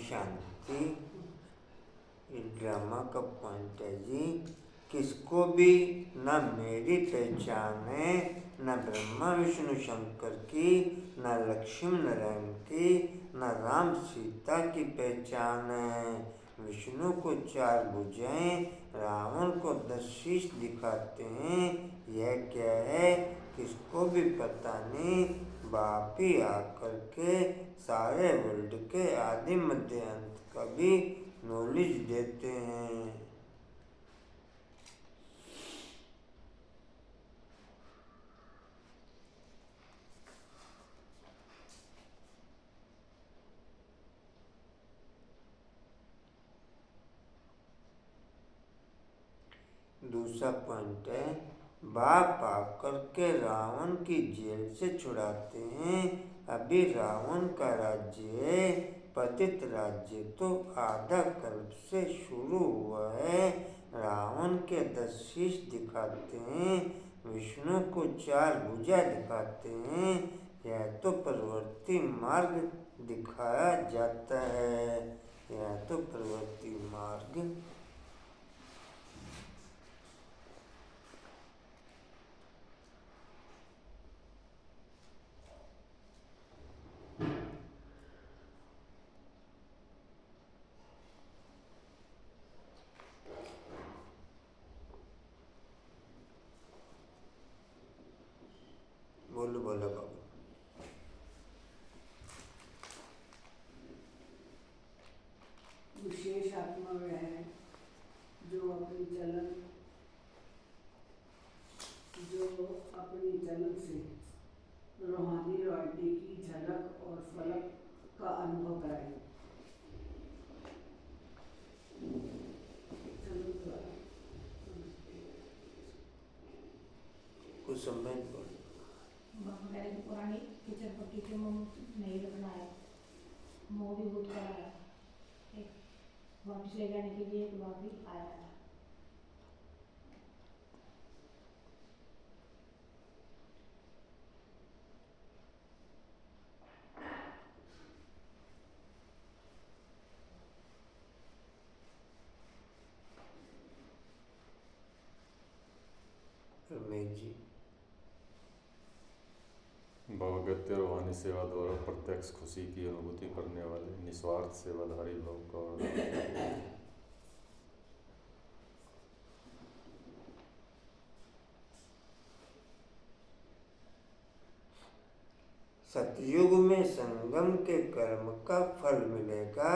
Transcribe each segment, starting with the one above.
शांति। Drama का point है जी, किसको भी न मेरी पहचान है, न ब्रह्मा विष्णु शंकर की, न लक्ष्मण नारायण की, न राम सीता की पहचान है। विष्णु को 4 भुजाएं, रावण को 10 शीश दिखाते हैं। यह क्या है किसको भी पता नहीं। बाप ही आकर के सारे वर्ल्ड के आदि मध्य अंत का भी नॉलेज देते हैं। दूसरा पॉइंट है, बाप आकर के रावण की जेल से छुड़ाते हैं। अभी रावण का राज्य है, पतित राज्य तो आधा कल्प से शुरू हुआ है। रावण के 10 शीश दिखाते हैं, विष्णु को 4 भुजा दिखाते हैं। यह तो प्रवृत्ति मार्ग दिखाया जाता है। यह तो प्रवृत्ति मार्ग बोलो बोलो बाबू। विशेष आत्मा वह है जो अपनी चलन से रूहानी रॉयल्टी की झलक और फलक का अनुभव कराए। कुछ समय पुरानी किचन पट्टी के मुंह नहीं बनाया, मुंह भी बहुत कराया। एक वापस ले जाने के लिए एक बार भी आया था। जी भगवत्य रूहानी सेवा द्वारा प्रत्यक्ष खुशी की अनुभूति करने वाले निस्वार्थ सेवाधारी लोग का वर्णन। सतयुग में संगम के कर्म का फल मिलेगा,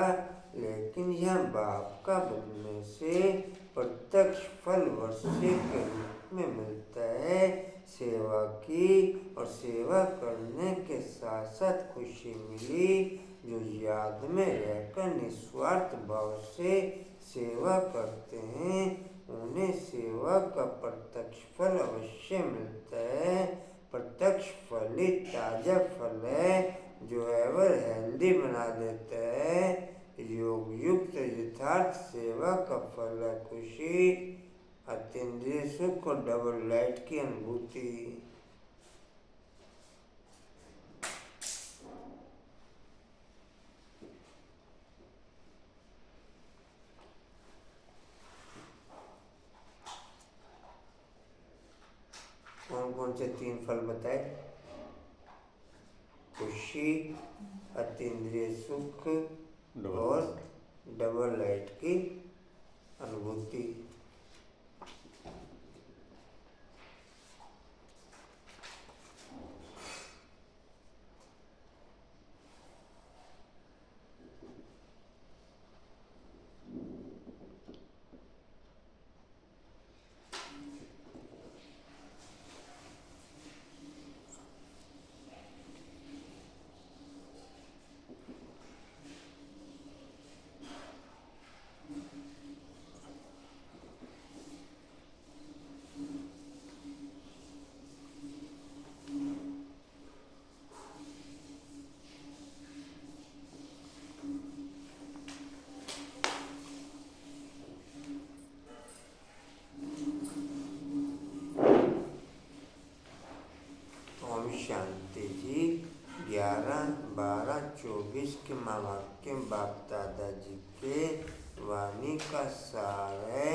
लेकिन यह बाप का बनने से प्रत्यक्ष फल वर्षे के रूप में मिलता है। सेवा की और सेवा करने के साथ साथ खुशी मिली। जो याद में रहकर निस्वार्थ भाव से सेवा करते हैं, उन्हें सेवा का प्रत्यक्ष फल अवश्य मिलता है। प्रत्यक्ष फल ही ताजा फल है जो एवर हेल्दी बना देता है। योग युक्त यथार्थ सेवा का फल है खुशी, अतीन्द्रिय सुख और डबल लाइट की अनुभूति। कौन कौन से 3 फल बताए? खुशी, अतीन्द्रिय सुख और डबल लाइट की अनुभूति। 11-12-24 के महावाक्य बाप दादाजी के वाणी का सार है।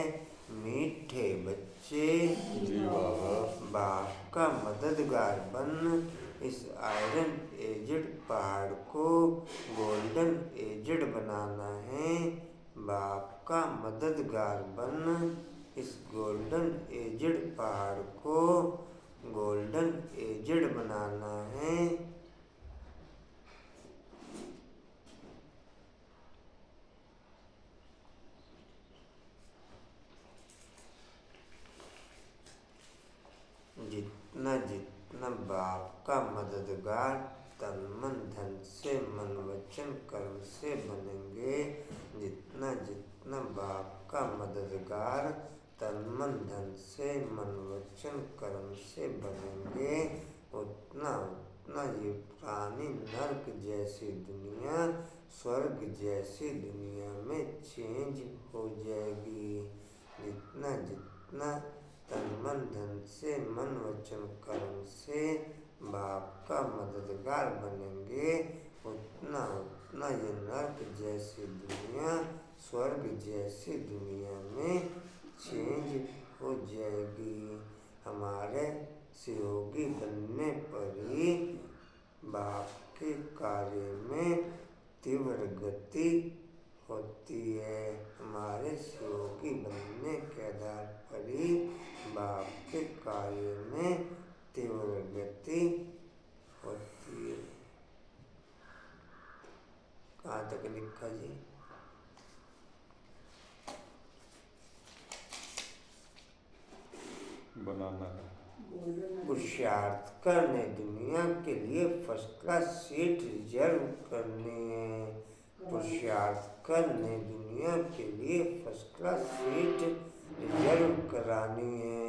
मीठे बच्चे जी बाबा। बाप का मददगार बन इस आयरन एजड पहाड़ को गोल्डन एजड बनाना है। बाप का मददगार बन इस गोल्डन एजड पहाड़ को गोल्डन एजड बनाना है। जितना जितना बाप का मददगार तन मन धन से मन वचन कर्म से बनेंगे, जितना जितना बाप का मददगार तन मन धन से मन वचन कर्म से बनेंगे, उतना उतना ये पुरानी नर्क जैसी दुनिया स्वर्ग जैसी दुनिया में चेंज हो जाएगी। जितना जितना तन मन धन से मन वचन कर्म से बाप का मददगार बनेंगे, उतना उतना ये नर्क जैसी दुनिया स्वर्ग जैसी दुनिया में चेंज हो जाएगी। हमारे सहयोगी बनने पर ही बाप के कार्य में तीव्र गति होती है। हमारे सहयोगी बनने के आधार पर ही बाप के कार्य में तीव्र गति होती है। कहाँ तक लिखा जी? बनाना है। पुरुषार्थ करने दुनिया के लिए फर्स्ट क्लास सीट रिजर्व करनी है। पुरुषार्थ करने दुनिया के लिए फर्स्ट क्लास सीट रिजर्व करानी है।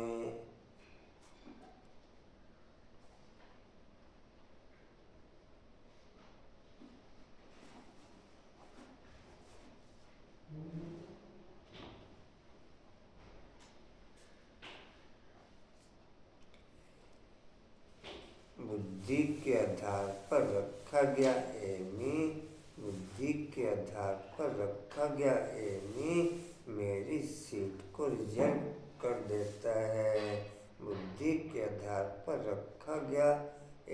बुद्धि के आधार पर रखा गया एमी, बुद्धि के आधार पर रखा गया एमी मेरी सीट को रिजर्व कर देता है। बुद्धि के आधार पर रखा गया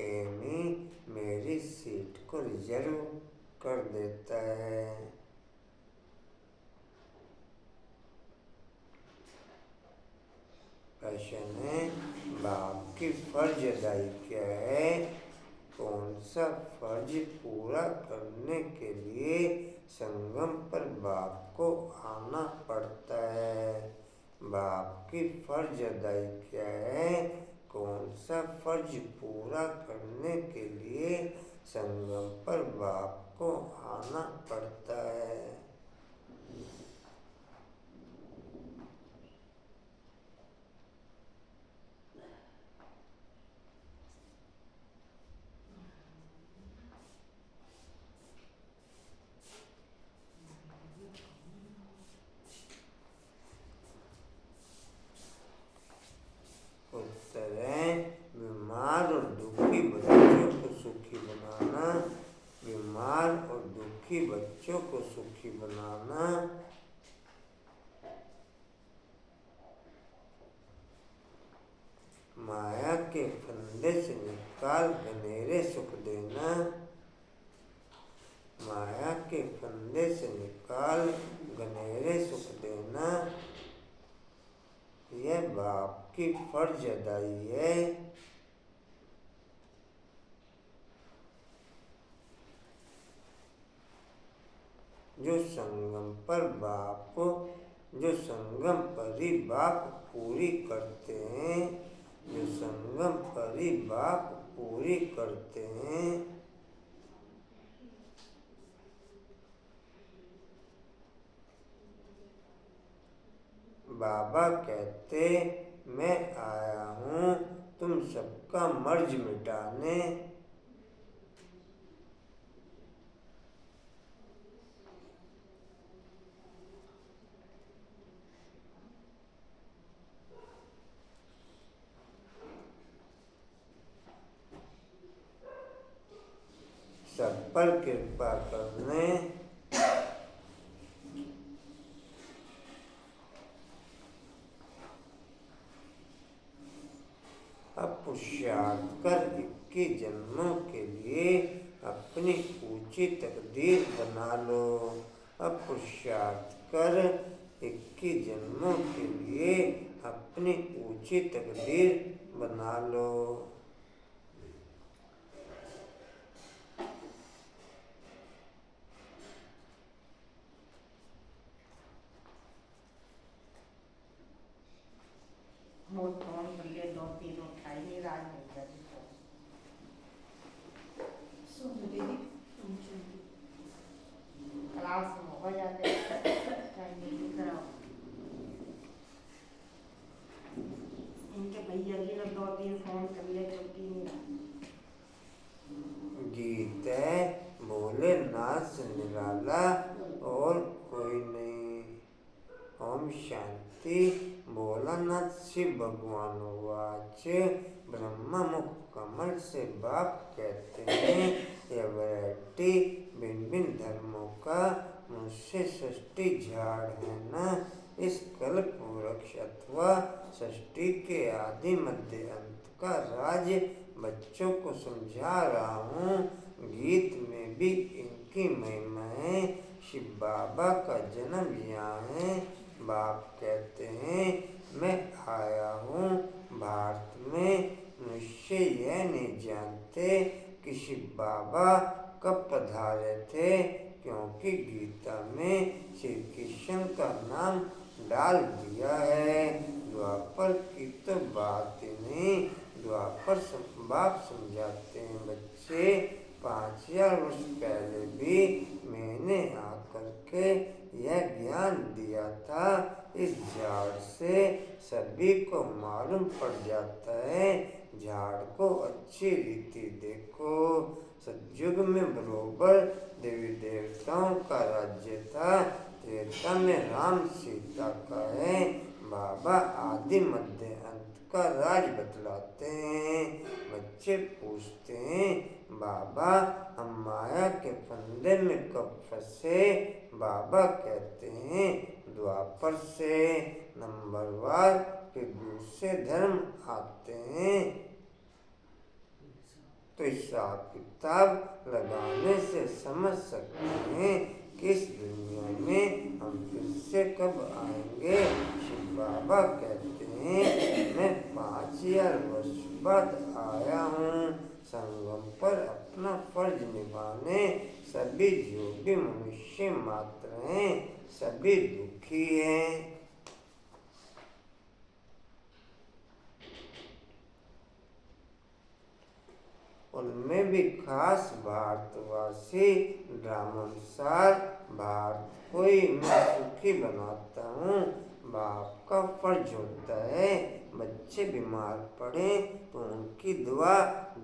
एमी मेरी सीट को रिजर्व कर देता है। प्रश्न है, बाप की फर्ज अदाई क्या है? कौन सा फर्ज पूरा करने के लिए संगम पर बाप को आना पड़ता है? बाप की फर्ज अदाई क्या है? कौन सा फर्ज पूरा करने के लिए संगम पर बाप को आना पड़ता है? उत्तर है, बीमार और दुखी बच्चों को सुखी बनाना। बीमार और दुखी बच्चों को सुखी बनाना। माया के फंदे से निकाल घनेरे सुख देना। माया के फंदे से निकाल घनेरे सुख देना, यह बाप की फर्ज अदाई है। जो संगम पर ही बाप पूरी करते हैं, जो संगम पर ही बाप पूरी करते हैं। बाबा कहते, मैं आया हूँ तुम सबका मर्ज मिटाने। सब पर कृपा करने अब पुरुषार्थ कर 21 जन्मों के लिए अपनी ऊंची तकदीर बना लो। अब पुरुषार्थ कर 21 जन्मों के लिए अपनी ऊंची तकदीर बना लो। मोर फोन कर लिए 2-3 उठाई नहीं राज नहीं कर क्लास में हो जाते टाइम नहीं कराओ इनके भैया जी ने 2-3 फोन कर लिए चुपकी नहीं रहा गीत है भोलेनाथ से निराला और कोई नहीं। ओम शांति। भोलानाथ शिव भगवान वाच ब्रह्मा मुख कमल से बाप कहते हैं यह वैरायटी भिन्न भिन्न धर्मों का मुझसे सृष्टि झाड़ है ना। इस कल्प वृक्ष अथवा सृष्टि के आदि मध्य अंत का राज बच्चों को समझा रहा हूँ। गीत में भी इनकी महिमा है। शिव बाबा का जन्म यहाँ है। बाप कहते हैं मैं आया हूँ भारत में। मनुष्य यह नहीं जानते कि शिव बाबा कब पधारे थे, क्योंकि गीता में श्री कृष्ण का नाम डाल दिया है। द्वापर की तो बात ही नहीं। द्वापर बाप समझाते हैं बच्चे 5000 वर्ष पहले भी मैंने आकर के यह ज्ञान दिया था। इस झाड़ से सभी को मालूम पड़ जाता है। झाड़ को अच्छी रीति देखो। सतयुग में बरोबर देवी देवताओं का राज्य था। त्रेता में राम सीता का है। बाबा आदि मध्य अंत का राज बतलाते हैं। बच्चे पूछते हैं बाबा हम माया के फंदे में कब फंसे। बाबा कहते हैं द्वापर से नंबरवार फिर दूसरे धर्म आते हैं। तो हिसाब किताब लगाने से समझ सकते हैं कि इस दुनिया में हम फिर से कब आएंगे। शिव बाबा कहते हैं मैं 5000 वर्ष बाद आया हूँ संगम पर अपना फर्ज निभाने। सभी जो भी मनुष्य मात्र हैं सभी दुखी हैं। उनमें भी खास भारतवासी ड्रामानुसार भारत को ही मैं सुखी बनाता हूँ। बाप का फर्ज होता है बच्चे बीमार पड़े तो उनकी दुआ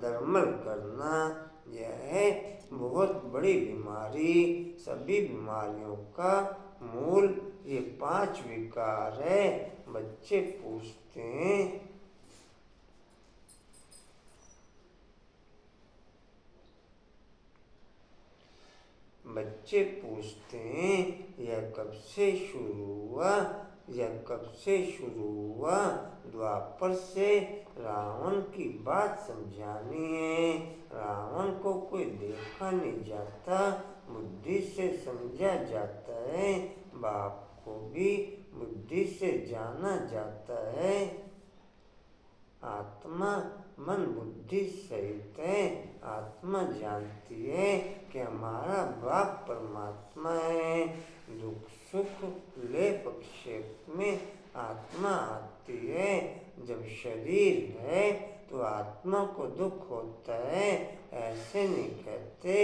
दरमल करना। यह है बहुत बड़ी बीमारी। सभी बीमारियों का मूल ये 5 विकार है। बच्चे पूछते हैं यह कब से शुरू हुआ। यह कब से शुरू हुआ। द्वापर से रावण की बात समझानी है। रावण को कोई देखा नहीं जाता, बुद्धि से समझा जाता है। बाप को भी बुद्धि से जाना जाता है। आत्मा मन बुद्धि सहित है। आत्मा जानती है कि हमारा बाप परमात्मा है। दुख सुख लेप क्षेप में आत्मा आती है। जब शरीर है तो आत्मा को दुख होता है। ऐसे नहीं कहते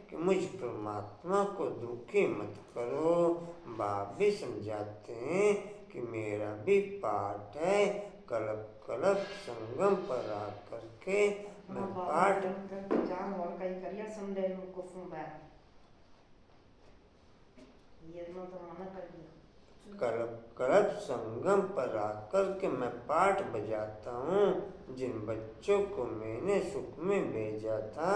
कि मुझ परमात्मा को दुखी मत करो। बाप भी समझाते हैं कि मेरा भी पाठ है। कल्प कल्प संगम पर आकर के मैं पाठ जान और कहीं करिया संदेह में कुसुम बैठ ये तो मना कर दिया। कल्प कल्प संगम पर आकर के मैं पाठ बजाता हूँ। जिन बच्चों को मैंने सुख में भेजा था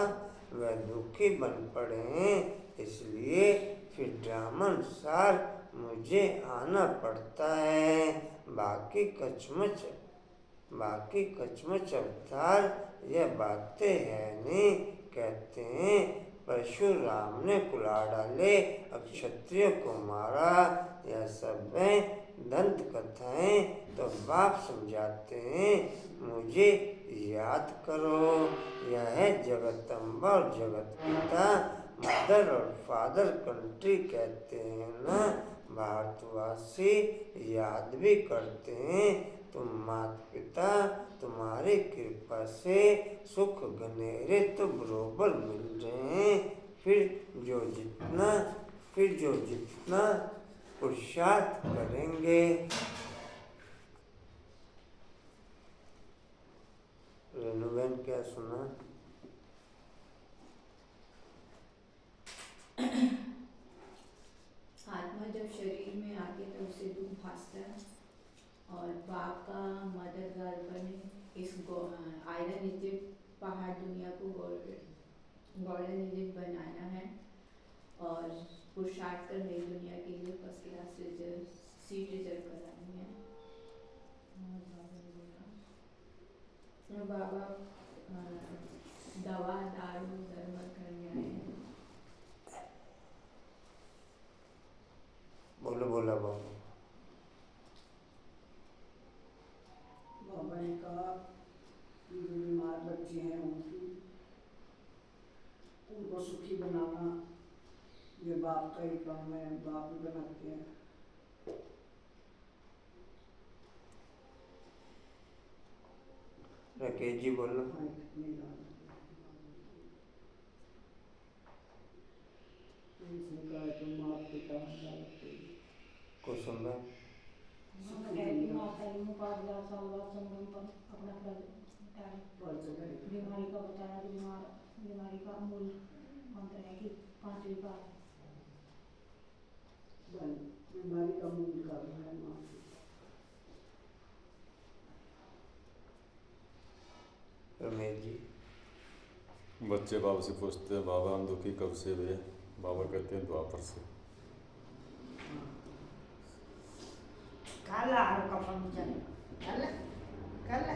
वह दुखी बन पड़े हैं, इसलिए फिर ड्रामानुसार मुझे आना पड़ता है। बाकी कचमच अवतार यह बातें है नहीं। कहते हैं परशुराम ने कुल्हाड़ डाले और क्षत्रियों को मारा। यह सब है दंत कथाएं। तो बाप समझाते हैं मुझे याद करो। यह है जगदम्बा और जगत पिता, मदर और फादर कंट्री कहते हैं ना। भारतवासी याद भी करते हैं। तुम माता पिता तुम्हारी कृपा से सुख गनेरे तो बरोबर मिल रहे हैं। फिर जो जितना पुरुषार्थ करेंगे। रेणुबेन क्या सुना? आत्मा जब शरीर में आके तो उसे दुख भासता है और बाप का मददगार बने इस आयरन इजिप्ट पहाड़ दुनिया को गोल्डन इजिप्ट बनाना है और पुरुषार्थ कर नई दुनिया के लिए फर्स्ट क्लास सीट रिजर्व करानी है। और बाबा दवा दारू धर्म करने आए हैं। बोला बाबू। बाबा ने कहा कि जो बीमार बच्चे हैं उनको सुखी बनाना ये बाप का ही काम है। बाप ही बनाते हैं। राकेश जी बोलो। इसने कहा तो माँ पिता कुसुम भाई बीमारी का बताया कि बीमारी का मूल मंत्र है कि 5वीं बार बीमारी का मूल कारण है माँ। रमेश जी बच्चे बाबा से पूछते हैं बाबा हम दुखी कब से हुए? बाबा कहते हैं द्वापर से। काला का फंक्शन काला काला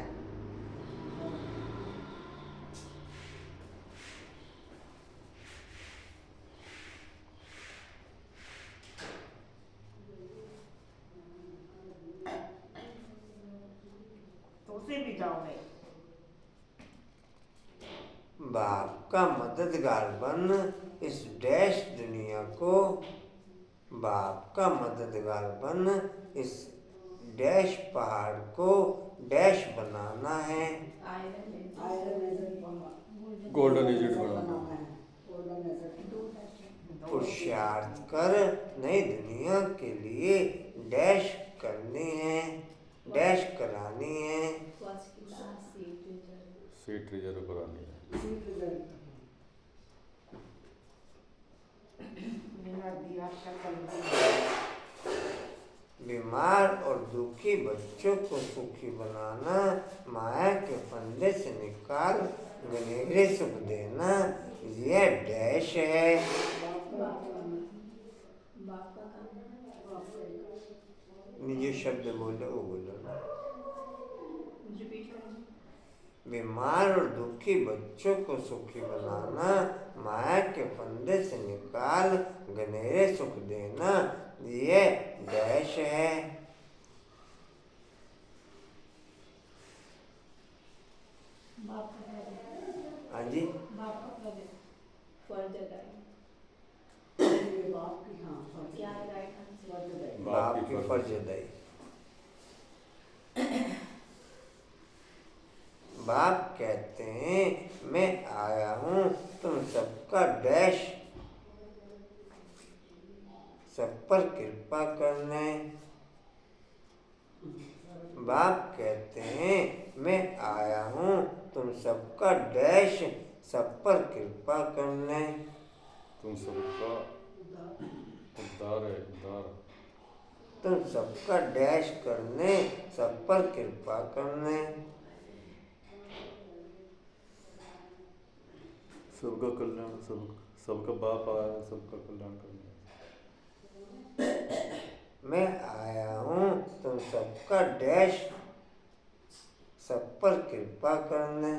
तो से भी जाओगे। बाप का मददगार बन इस डैश दुनिया को। बाप का मददगार बन इस डैश पहाड़ को डैश बनाना है। गोल्डन इजिप्ट बनाना है। पुरुषार्थ कर नई दुनिया के लिए डैश करनी है, डैश करानी है। सीट रिजर्व करानी है। बीमार और दुखी बच्चों को सुखी बनाना, माया के फंदे से निकाल गनेरे सुख देना, यह डैश है। जो शब्द बोले वो बोलो। बीमार और दुखी बच्चों को सुखी बनाना, माया के फंदे से निकाल गनेरे सुख देना, ये डैश है। हाँ जी फर्ज अदाई बाप की हाँ क्या है राइट आंसर? बाप की फर्ज अदाई। बाप कहते हैं मैं आया हूँ तुम सबका डैश सब पर कृपा करने। बाप कहते हैं मैं आया हूँ तुम सबका डैश सब पर कृपा करने। तुम सबका उद्धार है उद्धार। तुम सबका डैश करने सब पर कृपा करने। सबका कल्याण, सबका बाप आया है सबका कल्याण करने। मैं आया हूँ तुम सबका डैश सब पर कृपा करने।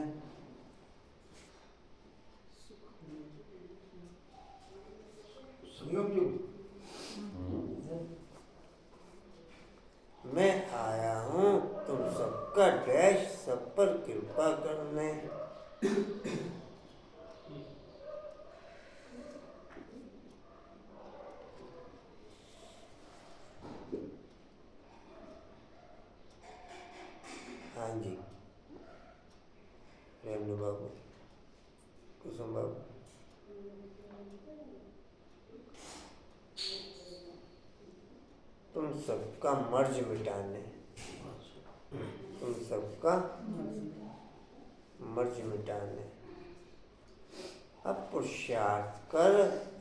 मैं आया हूँ तुम सबका डैश सब पर कृपा करने। हाँ जी रेणु बाबू, कुसुम बाबू। तुम सबका मर्ज मिटाने, तुम सबका मर्ज मिटाने। अब पुरुषार्थ कर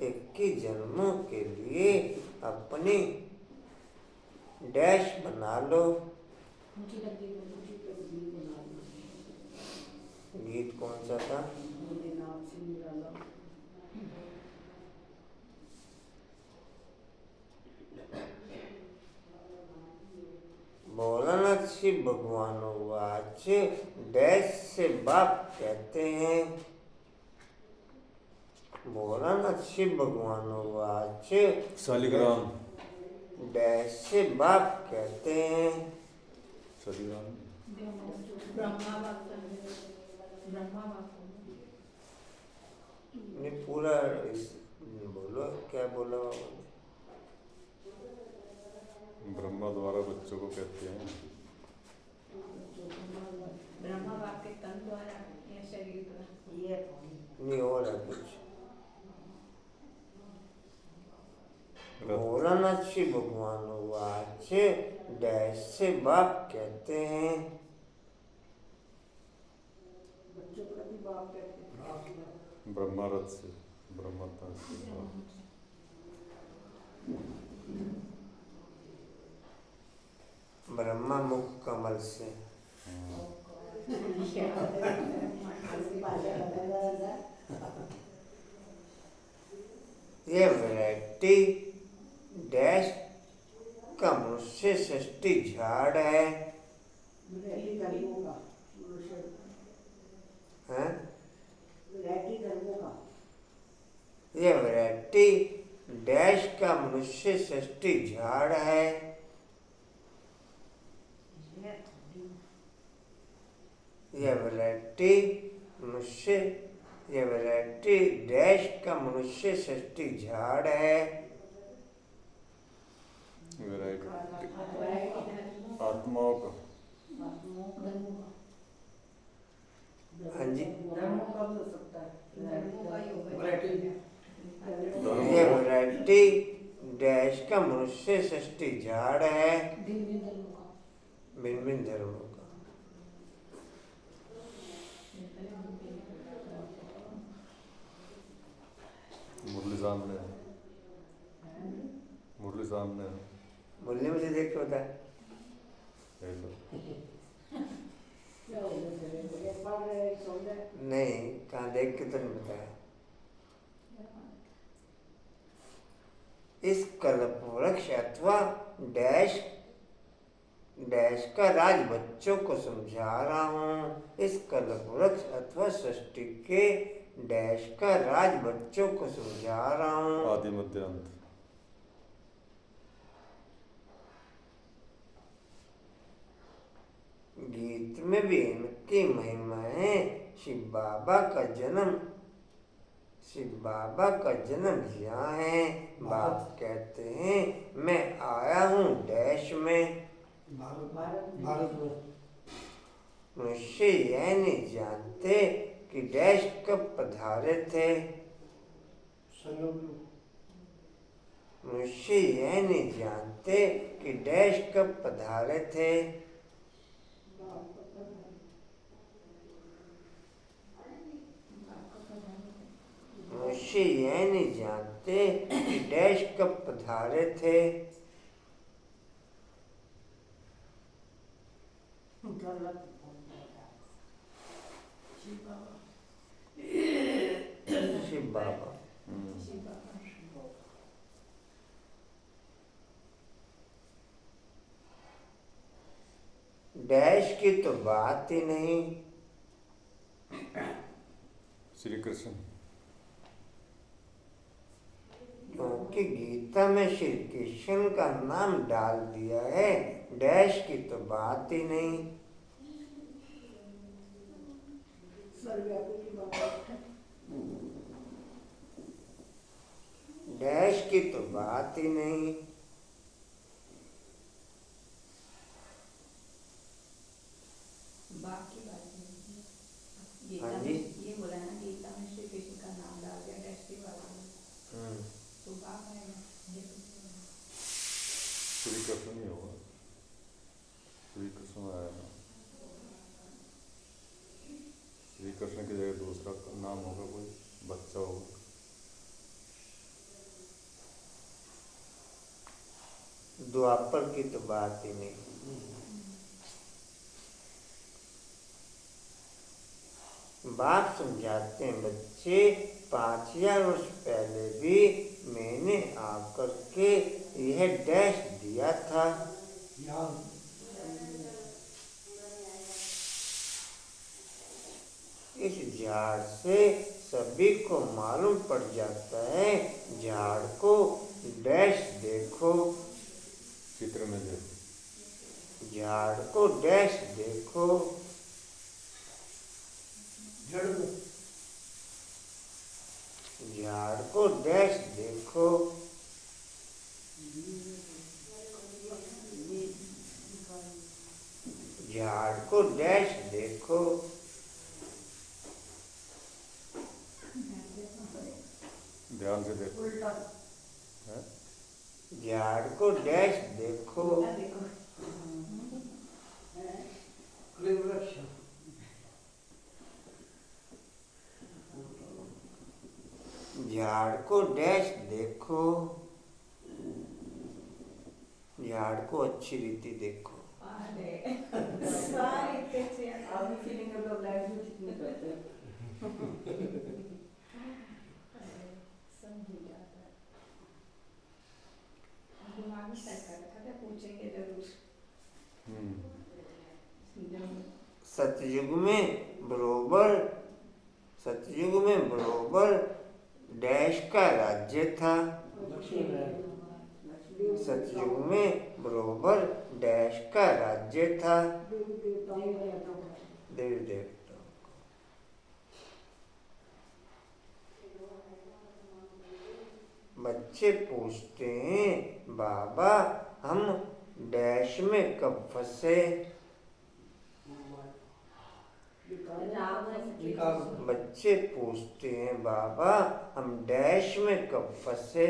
21 जन्मों के लिए अपनी डैश बना लो। गीत कौन सा था? भोलानाथ शिव भगवान वाच डैश से बाप कहते हैं। भोलानाथ शिव भगवान वाच शालिग्राम डैश से बाप कहते हैं। शालिग्राम ब्रह्मा बाप ने पूरा बोलो क्या बोला ब्रह्मा द्वारा बच्चों को कहते हैं। ब्रह्मा बाप के तन द्वारा या शरीर द्वारा? ये नहीं हो रहा कुछ। भोलानाथ शिव भगवान वाच डैश से बाप कहते हैं। बच्चों को भी बाप कहते हैं। ब्रह्मा रथ से ब्रह्मता से ब्रह्मा मुख कमल से। ये वैरायटी डैश का मनुष्य सृष्टि झाड़ है। वैरायटी कर्मों का हैं? वैरायटी कर्मों का ये वैरायटी डैश का मनुष्य सृष्टि झाड़ है। ये वैरायटी डैश का मनुष्य सृष्टि झाड़ है। वैरायटी आत्माओं का। हाँ जी धर्मों का भी हो सकता है। ये वैरायटी डैश का मनुष्य सृष्टि झाड़ है। भिन्न भिन्न धर्मों का। मुरली सामने है, मुरली सामने है। मुरली मुझे देख के होता है। नहीं कहाँ देख के तो नहीं बताया। इस कल्प वृक्ष अथवा डैश का राज बच्चों को समझा रहा हूँ। इस कल्प वृक्ष अथवा सृष्टि के डैश का राज बच्चों को समझा रहा हूँ। आदि मध्य अंत। गीत में भी इनकी महिमा है। शिव बाबा का जन्म यहाँ है। बाप कहते हैं मैं आया हूँ डैश में। भारत में मनुष्य यह नहीं जानते कि डैश कब पधारे थे। मनुष्य यह नहीं जानते कि डैश कब पधारे थे। मनुष्य यह नहीं जानते कि डैश कब पधारे थे। शिव बाबा। डैश की तो बात ही नहीं। श्री कृष्ण। क्योंकि गीता में श्री कृष्ण का नाम डाल दिया है, डैश की तो बात ही नहीं। सर्वव्यापी की बात है। डैश की तो बात ही नहीं। बाप की बात नहीं। गीता हाँ में जी। ये बोला ना, गीता में श्री कृष्ण का नाम डाल दिया, डैश की बात नहीं। तो बाप आएगा। श्री कृष्ण नहीं होगा, श्री कृष्ण आया ना, श्री कृष्ण की जगह दूसरा नाम होगा, कोई बच्चा होगा। द्वापर की तो बात ही नहीं। बाप समझाते हैं, बच्चे 5000 वर्ष पहले भी मैंने आकर के यह डैश दिया था। इस झाड़ से सभी को मालूम पड़ जाता है, झाड़ को डैश देखो, चित्र में देखो, झाड़ को डैश देखो। झाड़ को डैश देखो। झाड़ को डैश देखो। ध्यान से देखो। उल्टा है? झाड़ को डैश देखो। देखो झाड़ को डैश देखो। झाड़ को अच्छी रीति देखो। सारे कैसे आपकी फीलिंग मतलब लाइफ में कितनी करते हैं। समझ जाता है। दिमाग में सेट कर रखा था, पूछेंगे जरूर। सतयुग में बरोबर डैश का राज्य था। सतयुग में बरोबर डैश का राज्य था। देवी देवता। बच्चे पूछते हैं, बाबा हम डैश में कब फंसे? बच्चे पूछते हैं, बाबा हम डैश में कब फंसे?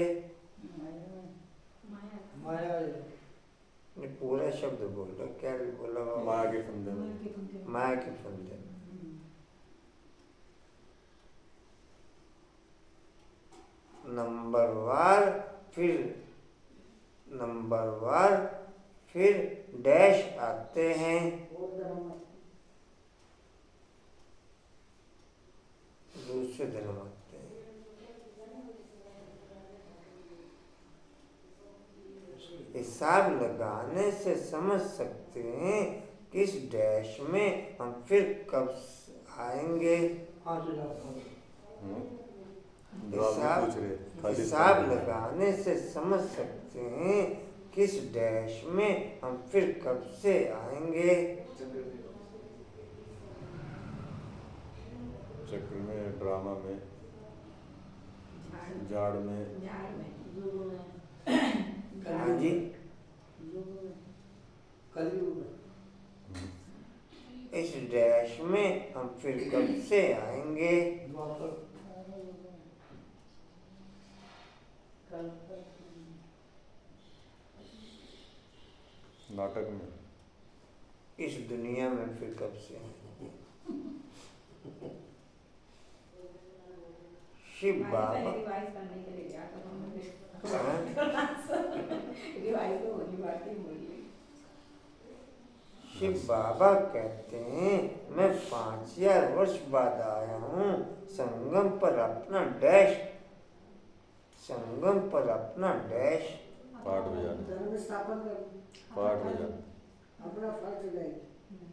ने पूरा शब्द बोला, क्या बोला बाबा? माया के फंदे में। माया के फंदे में। नंबरवार फिर डैश आते हैं। दूसरे धर्म आते हैं। हिसाब लगाने से समझ सकते हैं किस डैश में हम फिर कब आएंगे। हिसाब लगाने से समझ सकते हैं किस डैश में हम फिर कब से आएंगे। चक्र में, ड्रामा में, झाड़ में। हाँ जी। इस डैश में हम फिर कब से आएंगे। नाटक में। इस दुनिया में फिर कब से आएंगे। शिव बाबा रिवाइज करने के लिए गया था, रिवाइज तो होनी बात ही बोली। शिव बाबा कहते हैं, मैं 5000 वर्ष बाद आया हूँ, संगम पर अपना डैश संगम पर अपना डैश पाठ बजाने धर्म स्थापन कर पाठ बजाने अपना फर्ज अदा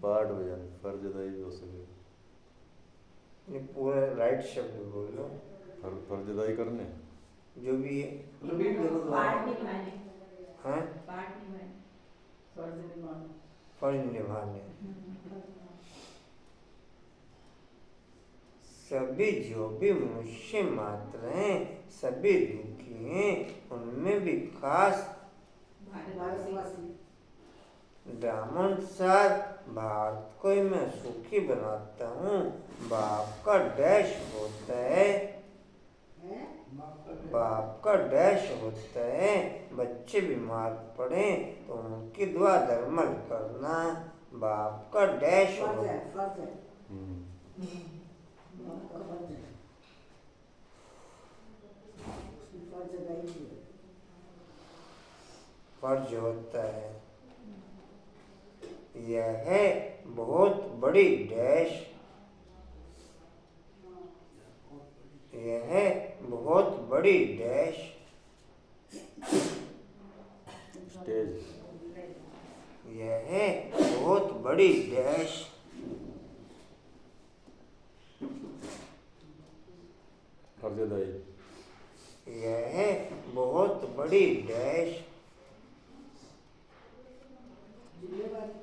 पाठ बजाने फर्ज अदाई भी हो सके ये पूरा राइट शब्द बोलो फर्ज अदाई करने जो भी है। रिपीट करो पाठ निभाने हाँ पाठ निभाने फर्ज निभाना फर्ज निभाने सभी जो भी मनुष्य मात्र हैं सभी दुखी हैं उनमें भी खास भारतवासी ब्राह्मण सार भारत को ही मैं सुखी बनाता हूँ। बाप का डैश होता है बाप का डैश होता है बच्चे बीमार पड़े तो उनकी दुआ दरमल करना बाप का डैश फर्ज होता है है। फर्ज है हम्म। बाप का फर्ज है उसकी फर्ज अदाई की है फर्ज होता है। यह है बहुत बड़ी डैश यह है बहुत बड़ी डैश स्टेज यह है बहुत बड़ी डैश फर्ज अदाई यह है बहुत बड़ी डैश जिम्मेवारी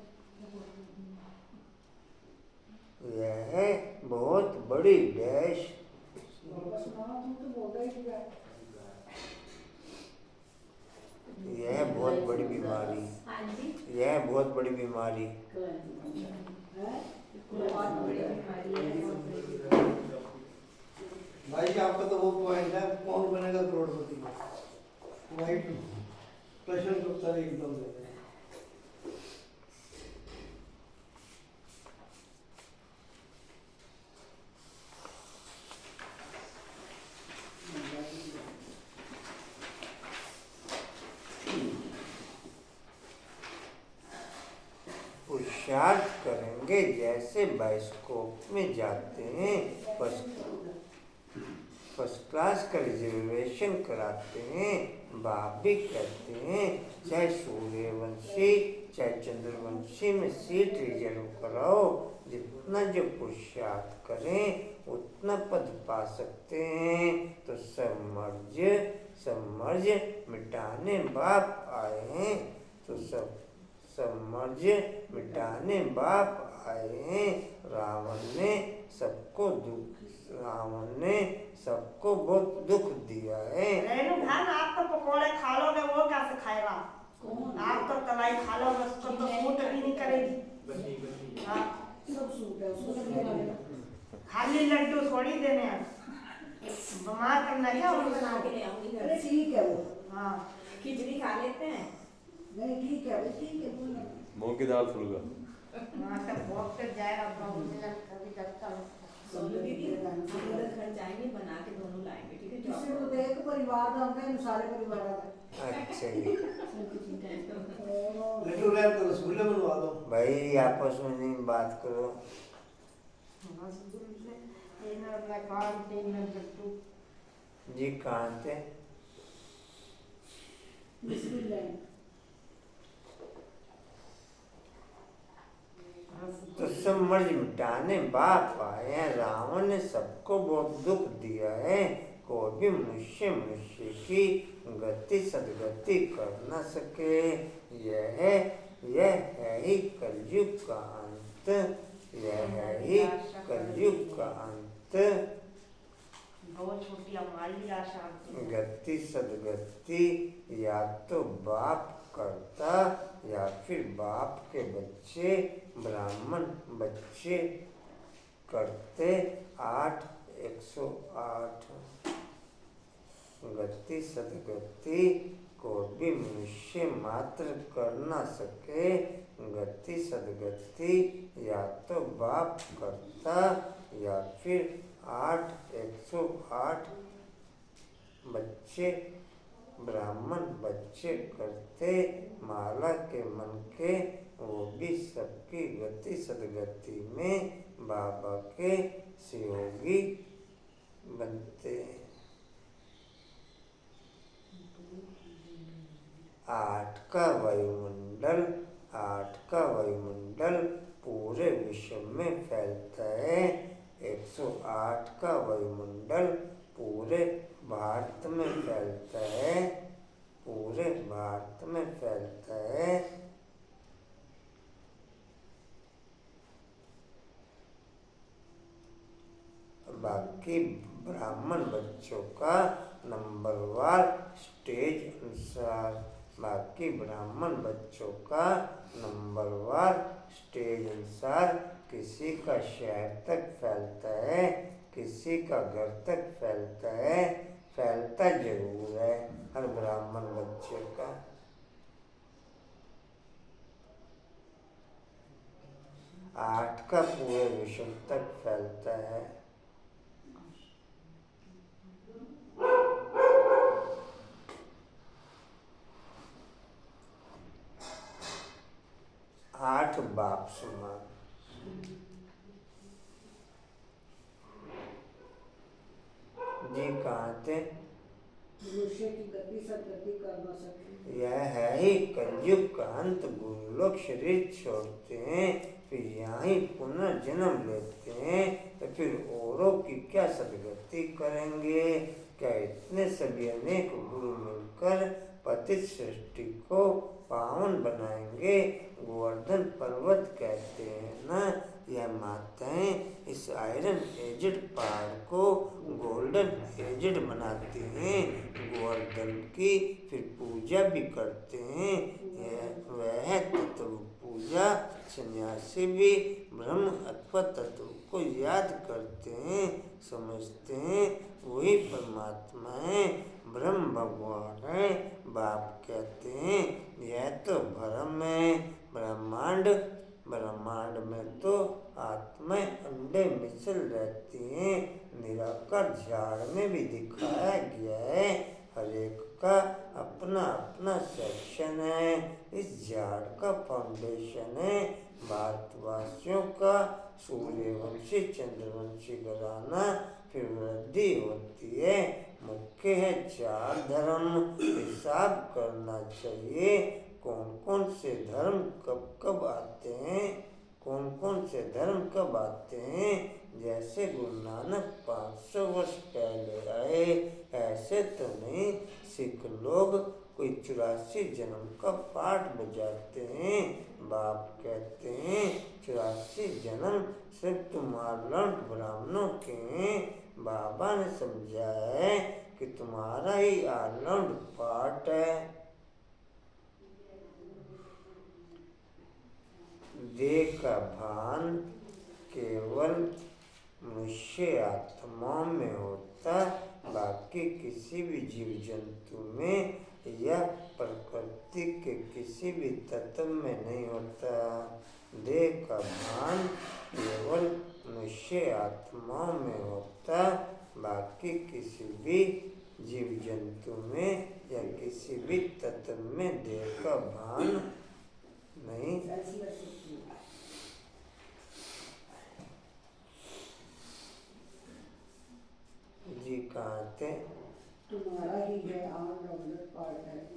यह है बहुत बड़ी डैश वापस सुनाओ तुम तो बोल रहे थे यह बहुत बड़ी बीमारी हाँ जी यह बहुत बड़ी बीमारी हैं बहुत बड़ी बीमारी है बहुत बड़ी बीमारी। भाई जी आपका तो वो पॉइंट है कौन बनेगा करोड़पति राइट प्रश्न का उत्तर एकदम दे रहे हैं। पुरुषार्थ करेंगे जैसे बाइस्कोप में जाते हैं फर्स्ट क्लास का रिजर्वेशन कराते हैं बाप भी कहते हैं चाहे सूर्यवंशी चाहे चंद्रवंशी में सीट रिजर्व कराओ जितना जो पुरुषार्थ करें उतना पद पा सकते हैं। तो सब मर्ज मिटाने बाप आए हैं तो सब मर्ज मिटाने बाप आए हैं। रावण ने सबको बहुत दुख दिया है। रेणु भान आप तो पकोड़े खा लोगे वो कैसे खाएगा आप तो तलाई खा लोगे उसको तो सूट भी नहीं करेगी हाँ सब सूट है उसको सब खा लेना खाली लड्डू थोड़ी देने हैं बीमार करना क्या खिचड़ी उनको? बना के ले आऊंगी घर अरे से। ठीक है वो हाँ खिचड़ी खा लेते हैं नहीं ठीक है वो ठीक है बोलो मूंग की दाल फुलगा वहाँ तक वॉक कर जाएगा कभी जगता सोनू दीदी हम उधर घर जाएंगे बना के दोनों लाएंगे ठीक है किसी को तो एक परिवार का होता है सारे परिवार का अच्छा जी लड्डू रैप तो रसगुल्ले बनवा दो भाई आपस में नहीं बात करो। जी कहाँ थे? बिस्मिल्लाह तो सब मर्ज मिटाने बाप आए हैं। रावण ने सबको बहुत दुख दिया है। कोई भी मनुष्य की गति सदगति कर न सके। यह है ही कलयुग का अंत। यह है ही कलयुग का अंत। बहुत छोटी हमारी आशा गति सदगति या तो बाप करता या फिर बाप के बच्चे ब्राह्मण बच्चे करते। 108 गति सदगति को भी मनुष्य मात्र कर ना सके। गति सदगति या तो बाप करता या फिर 108 बच्चे ब्राह्मण बच्चे करते। माला के मन के वो भी सबकी गति सदगति में बाबा के सहयोगी बनते। आठ का वायुमंडल पूरे विश्व में फैलता है। 108 का वायुमंडल पूरे भारत में फैलता है, पूरे भारत में फैलता है। बाकी ब्राह्मण बच्चों का नंबरवार स्टेज अनुसार, बाकी ब्राह्मण बच्चों का नंबरवार स्टेज अनुसार किसी का शहर तक फैलता है, किसी का घर तक फैलता है, फैलता जरूर है हर ब्राह्मण बच्चे का। आठ का पूरे विश्व तक फैलता है। आठ बाप समान। जी कहाँ थे? मनुष्य की गति सदगति कर न सके। यह है ही कलयुग का अंत। गुरुलोक शरीर छोड़ते हैं, फिर यहाँ ही पुनर्जन्म लेते हैं, तो फिर औरों की क्या सदगति करेंगे? क्या इतने सभी अनेक गुरु मिलकर पतित सृष्टि को पावन बनाएंगे? गोवर्धन पर्वत कहते हैं ना, यह माताएं इस आयरन एजेड पहाड़ को गोल्डन एजेड बनाते हैं, गोवर्धन की फिर पूजा भी करते हैं। वह तत्व पूजा सन्यासी भी ब्रह्म अथवा तत्व को याद करते हैं, समझते हैं वही परमात्मा है, ब्रह्म भगवान है। बाप कहते हैं यह तो भ्रम है, ब्रह्मांड में तो आत्माएं अंडे मिसल रहती हैं। निराकार झाड़ में भी दिखाया गया है, हर एक का अपना अपना सेक्शन है। इस झाड़ का फाउंडेशन है भारतवासियों का सूर्यवंशी चंद्रवंशी घराना, फिर वृद्धि होती है। मुख्य है 4 धर्म, हिसाब करना चाहिए कौन कौन से धर्म कब कब आते हैं, कौन कौन से धर्म कब आते हैं। जैसे गुरु नानक 500 वर्ष पहले आए, ऐसे तो नहीं। सिख लोग कोई 84 जन्म का पाठ बजाते हैं। बाप कहते हैं 84 जन्म सिर्फ तुम्हारा ब्राह्मणों के हैं। बाबा ने समझाया है कि तुम्हारा ही आलंड पाठ है। देह का भान केवल मनुष्य आत्माओं में होता, बाकी किसी भी जीव जंतु में या प्रकृति के किसी भी तत्व में नहीं होता। देह का भान केवल मनुष्य आत्माओं में होता, बाकी किसी भी जीव जंतु में या किसी भी तत्व में देह का भान नहीं। जी कहाँ थे? तुम्हारा ही है ऑल पार्ट है।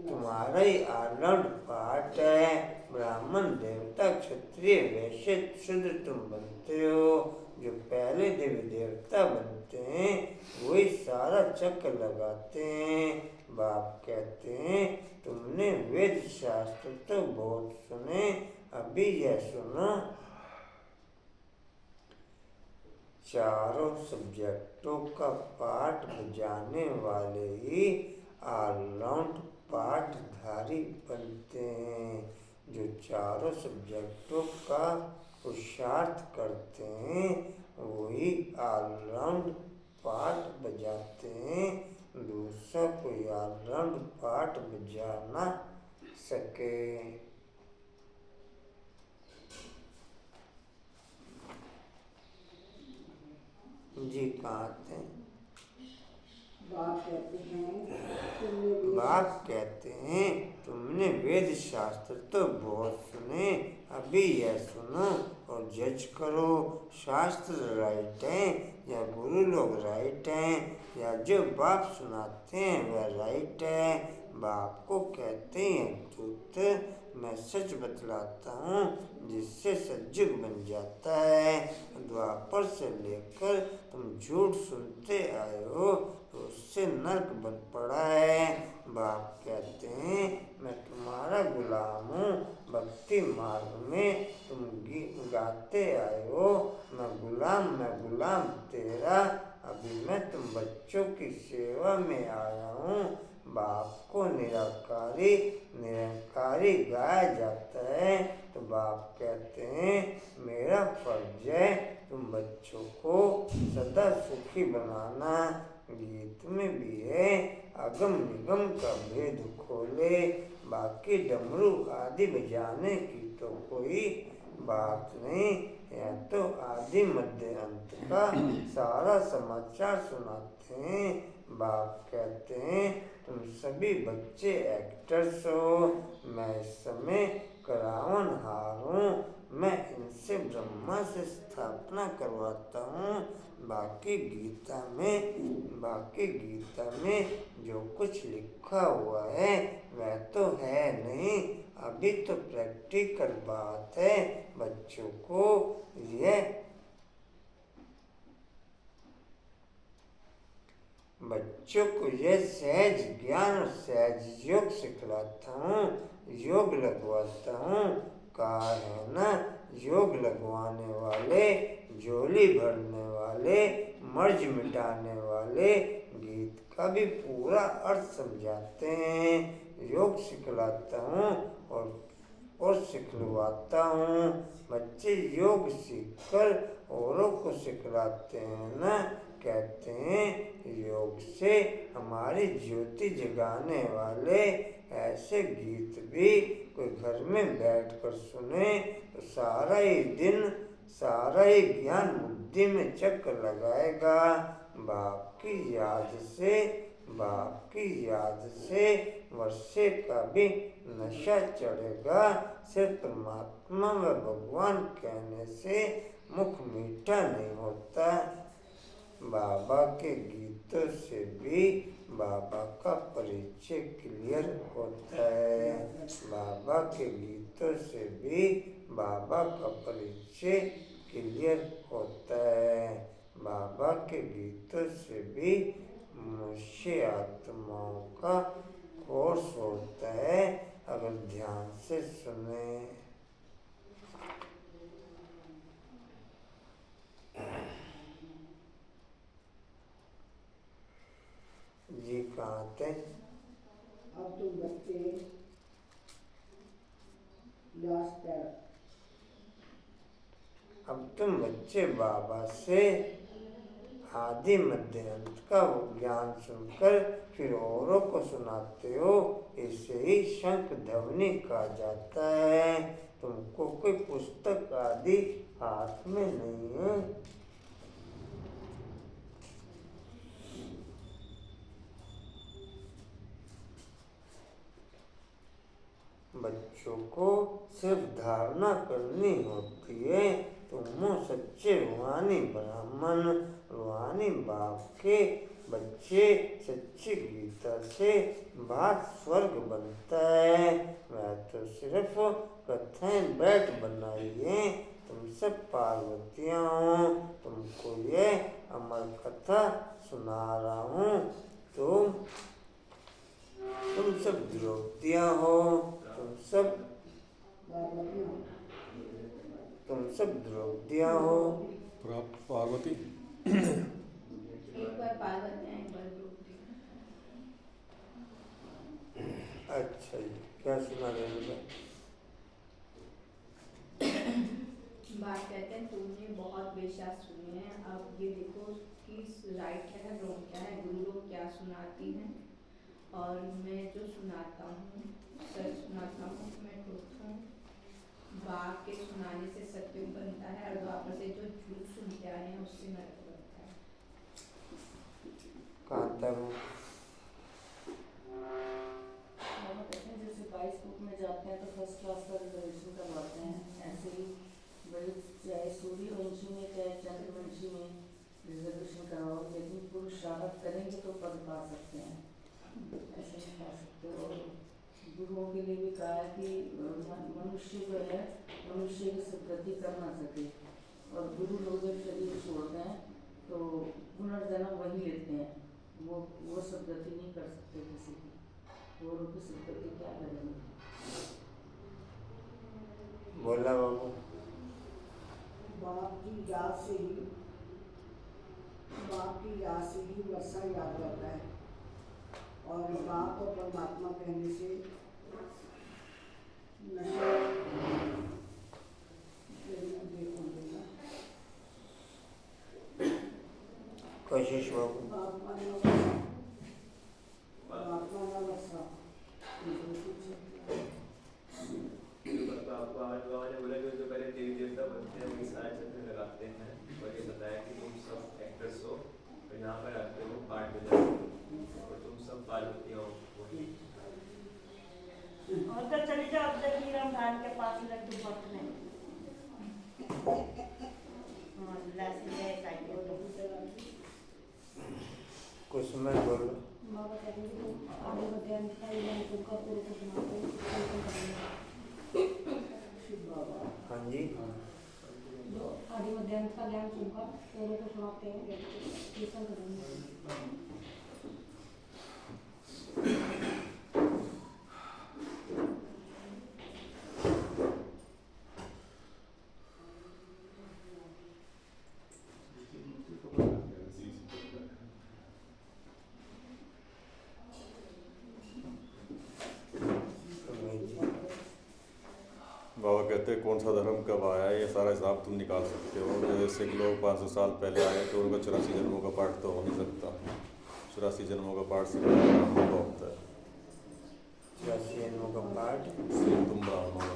तुम्हारा ही आलंड पाठ है। ब्राह्मण देवता क्षत्रिय वैश्य शूद्र तुम बनते हो। जो पहले देवी देवता बनते हैं वही सारा चक्र लगाते हैं। बाप कहते हैं तुमने वेद शास्त्र तो बहुत सुने, अभी यह सुनो। चारों सब्जेक्टों का पाठ बजाने वाले ही ऑलराउंड पाठधारी बनते हैं। जो चारों सब्जेक्टों का पुरुषार्थ करते हैं वही ऑलराउंड पाठ बजाते हैं। दूसरा कोई ऑलराउंड पाठ बजा ना सके। जी कहाँ थे? बाप कहते हैं तुमने भी बाप कहते हैं तुमने वेद शास्त्र तो बहुत सुने, अभी यह सुनो और जज करो, शास्त्र राइट है या गुरु लोग राइट हैं या जो बाप सुनाते हैं वह राइट है। बाप को कहते हैं दूत, मैं सच बतलाता हूँ जिससे सज्जुग बन जाता है। द्वापर से लेकर तुम झूठ सुनते आए हो तो उससे नर्क बन पड़ा है। बाप कहते हैं मैं तुम्हारा गुलाम हूँ, भक्ति मार्ग में तुम गाते आए हो मैं गुलाम तेरा, अभी मैं तुम बच्चों की सेवा में आया हूँ। बाप को निरंकारी गाया जाता है तो बाप कहते हैं मेरा फर्ज है तुम बच्चों को सदा सुखी बनाना। गीत में भी है अगम निगम का भेद खोले, बाकी डमरू आदि बजाने की तो कोई बात नहीं, यह तो आदि मध्य अंत का सारा समाचार सुनाते हैं। बाप कहते हैं तुम सभी बच्चे एक्टर्स हो, मैं इस समय करावन हार हूँ, मैं इनसे ब्रह्मा से स्थापना करवाता हूँ। बाकी गीता में जो कुछ लिखा हुआ है वह तो है नहीं, अभी तो प्रैक्टिकल बात है। बच्चों को यह सहज ज्ञान और सहज योग सिखलाता हूँ, योग लगवाता हूँ। कहा है ना योग लगवाने वाले, झोली भरने वाले, मर्ज मिटाने वाले, गीत का भी पूरा अर्थ समझाते हैं। योग सिखलाता हूँ और सिखलवाता हूँ। बच्चे योग सीखकर औरों को सिखलाते हैं ना, कहते हैं योग से हमारी ज्योति जगाने वाले। ऐसे गीत भी कोई घर में बैठकर सुने तो सारा ही ज्ञान बुद्धि में चक्कर लगाएगा। बाप की याद से वर्षे का भी नशा चढ़ेगा। सिर्फ परमात्मा व भगवान कहने से मुख मीठा नहीं होता। बाबा के गीतों से भी बाबा का परिचय क्लियर होता है। बाबा के गीतों से भी बाबा का परिचय क्लियर होता है। बाबा के गीतों से भी मनुष्य आत्माओं का कोर्स होता है अगर ध्यान से सुने। जी कहाँ थे? अब तुम बच्चे लास्ट पैरा। अब तुम बच्चे बाबा से आदि मध्य अंत का ज्ञान सुनकर फिर औरों को सुनाते हो, इसे ही शंख ध्वनि कहा जाता है। तुमको कोई पुस्तक आदि हाथ में नहीं है। बच्चों को सिर्फ धारणा करनी होती है। तुम सच्चे रूहानी ब्राह्मण, रूहानी बाप के बच्चे। सच्ची गीता से बात स्वर्ग बनता है। मैं तो सिर्फ कथाएं बैठ बनाई है। तुम सब पार्वतियाँ हो, तुमको ये अमर कथा सुना रहा हूँ। तुम सब द्रौपदियाँ हो, तुम सब द्रौपदियाँ हो। पार्वती एक बार पार्वती एक बार द्रौपदी। अच्छा जी, क्या सुना रहे हैं? बात कहते हैं तुमने बहुत बेशास्त्र सुने हैं, अब ये देखो कि राइट है रॉन्ग क्या है, गुरु लोग क्या सुनाती हैं और मैं जो सुनाता हूँ सच सुनाता हूँ, मैं ट्रुथ हूँ। बाप के सुनाने से सत्य बनता है और द्वापर से जो झूठ सुनते आए हैं उससे नरक बनता है। कहाँ माता वो। बाबा कहते हैं जैसे 22 बुक में जाते हैं तो फर्स्ट क्लास का रिजर्वेशन करवाते हैं, ऐसे ही भाई चाहे सूर्यवंशी में चाहे चंद्रवंशी में रिजर्वेशन करवाओ, लेकिन पुरुषार्थ करेंगे तो पद पा सकते हैं, ऐसे नहीं पा सकते। और गुरुओं के लिए भी कहा है कि मनुष्य जो है मनुष्य की सदगति कर ना सके, और गुरु लोग जब शरीर छोड़ते हैं तो पुनर्जन्म वही लेते हैं, वो सदगति नहीं कर सकते किसी की, वो उनकी सदगति क्या करेंगे। बोला बाबू। बाप की याद से ही वर्षा याद रहता है, और बाप और परमात्मा कहने से नशा कोशिश बाबू। आपको आज बाबा ने बोला कि जो पहले देवी देवता बनते हैं वही सारे चक्र लगाते हैं, और ये बताया कि तुम सब एक्टर्स हो और यहाँ पर आते हो पार्ट में जाते हो और तुम सब पार्वतियाँ हो। और तो चली जाओ अब तक हीरा भान के पास लड्डू बटने कुछ मैं बोलो। बाबा कहते हैं कि आगे मध्यान्ह का इलाज तुमका पूरे को बनाते हैं, शिव बाबा। हाँ जी। जो आदि मध्यान्ह का ज्ञान तुमका पूरे को सुनाते हैं, कीर्तन करेंगे। बाबा कहते हैं कौन सा धर्म कब आया है, ये सारा हिसाब तुम निकाल सकते हो। जैसे कि लोग 500 साल पहले आए तो उनका 84 जन्मों का पाठ तो हो नहीं सकता, 84 जन्मों का पाठ से ब्राह्मणों का होता है। 84 जन्मों का पाठ इसलिए तुम ब्राह्मण हो।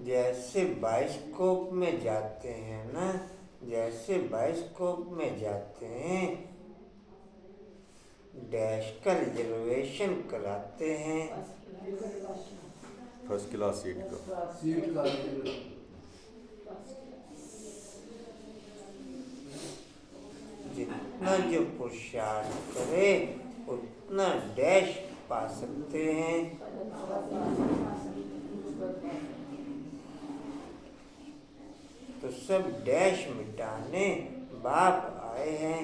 जैसे बाइस्कोप में जाते हैं ना, जैसे बाइस्कोप में जाते हैं, डैश का रिजर्वेशन कराते हैं, फर्स्ट क्लास सीट का। सीट का जितना जो पुरुषार्थ करे उतना डैश पा सकते हैं। तो सब डैश मिटाने बाप आए हैं,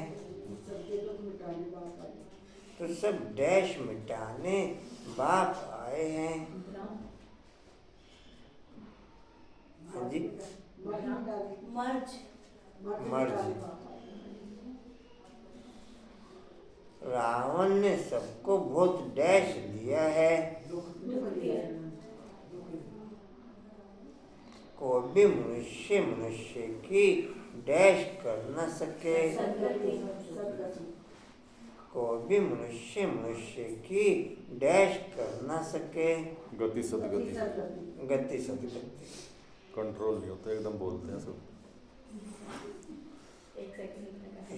तो सब डैश मिटाने बाप आए हैं। हाँ जी। मर्ज। रावण ने सबको बहुत डैश दिया है, कोई भी मनुष्य की डैश कर न सके, कोई भी मनुष्य की डैश कर न सके। गति सदगति, गति सदगति, कंट्रोल नहीं होता, एकदम बोलते हैं सब।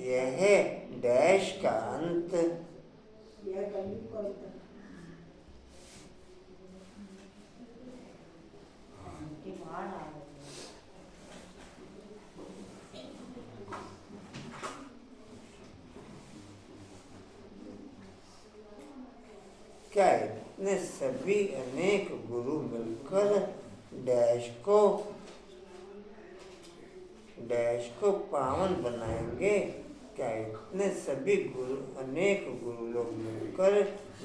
यह है डैश का अंत। क्या इतने सभी अनेक गुरु मिलकर डैश को पावन बनाएंगे? क्या इतने सभी गुरु अनेक गुरु लोग मिलकर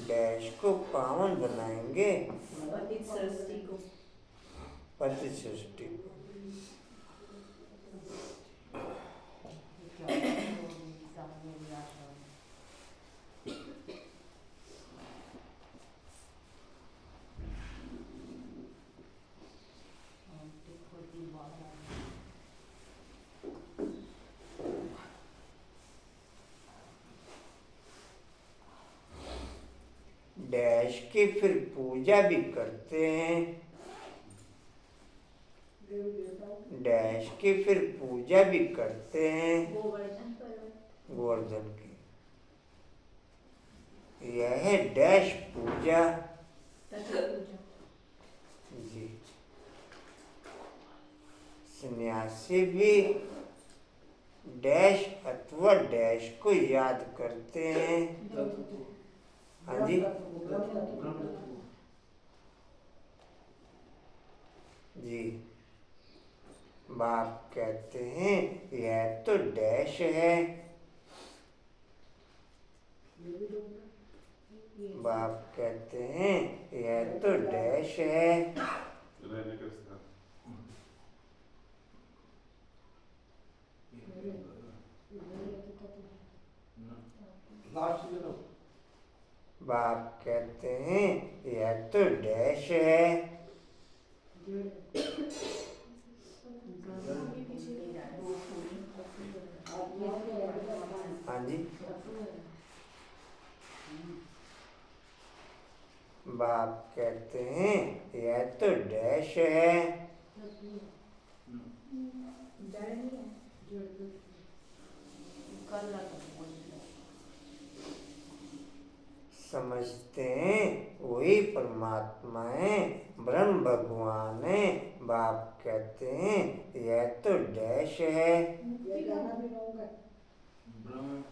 डैश को पावन बनाएंगे? पति सृष्टि को। डैश की फिर पूजा भी करते हैं, डैश की फिर पूजा भी करते हैं गोवर्धन पर्वत। गोवर्धन की। यह है डैश पूजा तथा पूजा। जी। सन्यासी भी डैश अथवा डैश को याद करते हैं। हाँ जी जी। बाप कहते हैं यह तो डैश है, बाप कहते हैं यह तो डैश है। लास्ट में तो बाप कहते हैं यह तो डैश है। हाँ जी। बाप कहते हैं यह तो डैश है। समझते हैं वही परमात्मा है, ब्रह्म भगवान है। बाप कहते हैं यह तो डैश है, ब्रह्म।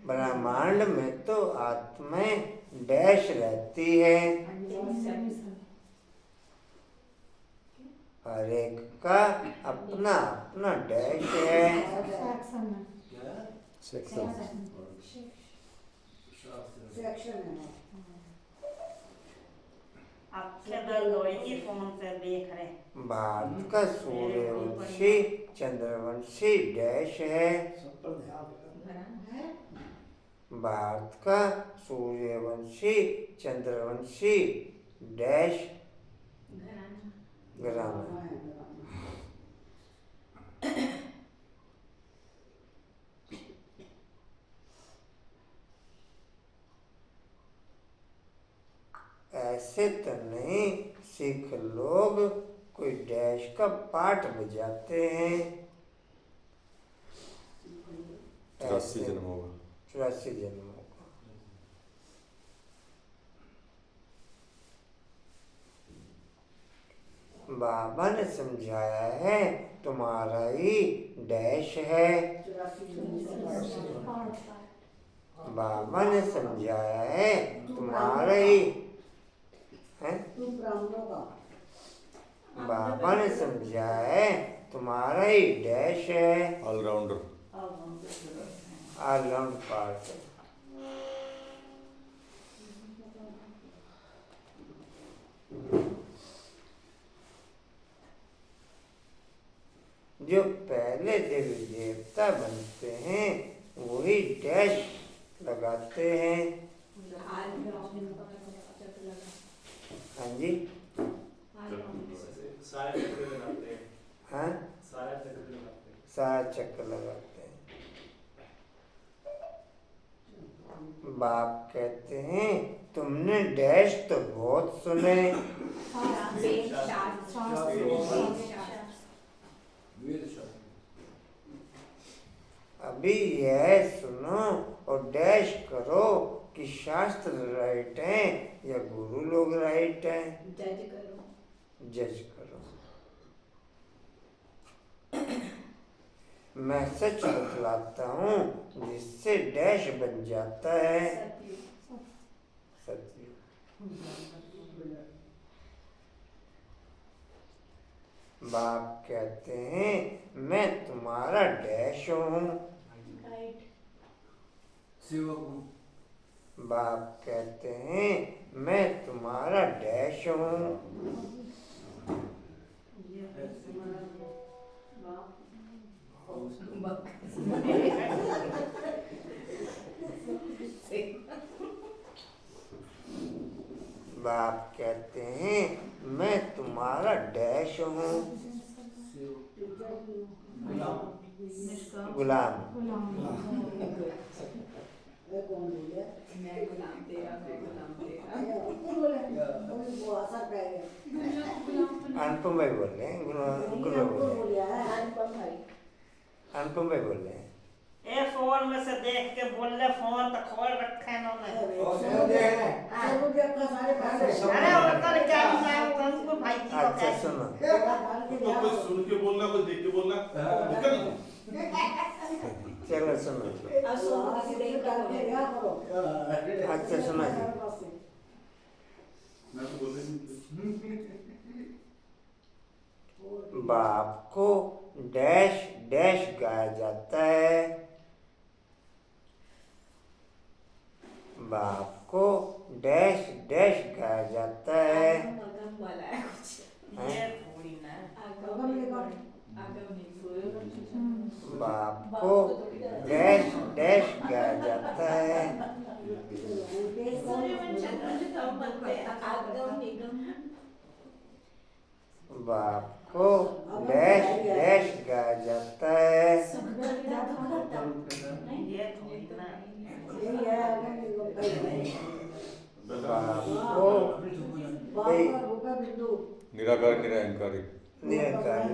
ब्रह्मांड में तो आत्माएं डैश रहती है, हर एक का अपना अपना डैश है। आपके दर्द होएगी फोन से देख रहे। भारत का सूर्यवंशी चंद्रवंशी डैश है, सब पर ध्यान देना। भारत का सूर्यवंशी चंद्रवंशी डैश घराना। ऐसे तो नहीं, सिख लोग कोई डैश का पाठ बजाते हैं। 84 जन्मों का। 84 जन्मों का। बाबा ने समझाया है तुम्हारा ही डैश है। बाबा ने समझाया है तुम्हारा ही है। बाबा ने समझाया है तुम्हारा ही डैश है। ऑलराउंडर। Allround part. जो पहले देवी देवता बनते हैं वही डैश लगाते हैं। हाँ जी। सारे चक्र लगाते हैं। हाँ सारा चक्र लगाते हैं। सारा चक्कर लगाते हैं। बाप कहते हैं तुमने डैश तो बहुत सुने, अभी यह सुनो और डैश करो कि शास्त्र राइट है या गुरु लोग राइट है। जज करो। जज करो। मैं सच बतलाता हूँ जिससे डैश बन जाता है सत्य। बाप कहते हैं मैं तुम्हारा डैश हूँ। बाप कहते हैं मैं तुम्हारा डैश हूँ। बाप कहते हैं मैं तुम्हारा डैश हूँ, गुलाम। मैं गुलाम तेरा, मैं गुलाम तेरा। अनुपम भाई बोल रहे हैं, गुलाम बोल रहे हैं, अनुपम भाई। अनुपम भाई बोल रहे हैं। ए फोन में से देख के बोल ले, फोन तो खोल रखे हैं उन्होंने। अरे उनका क्या मैं अंकुर भाई की को अच्छा कह सुनो, तो कोई सुन के बोलना, कोई देख के बोलना, निकल। चलो सुनो, अब सोनू किसी देख कर बोलो। अच्छा सुनो जी। मैं तो बोल रही बाप को डैश डैश गाया जाता है, बाप को डैश डैश गाया जाता है। मगम वाला है कुछ। ये थोड़ी ना बाप को डैश डैश गाया जाता है, बाप को डैश डैश गाया जाता है, ये थोड़ी ना बाप को निराकार निरंकारी। निरंकारी।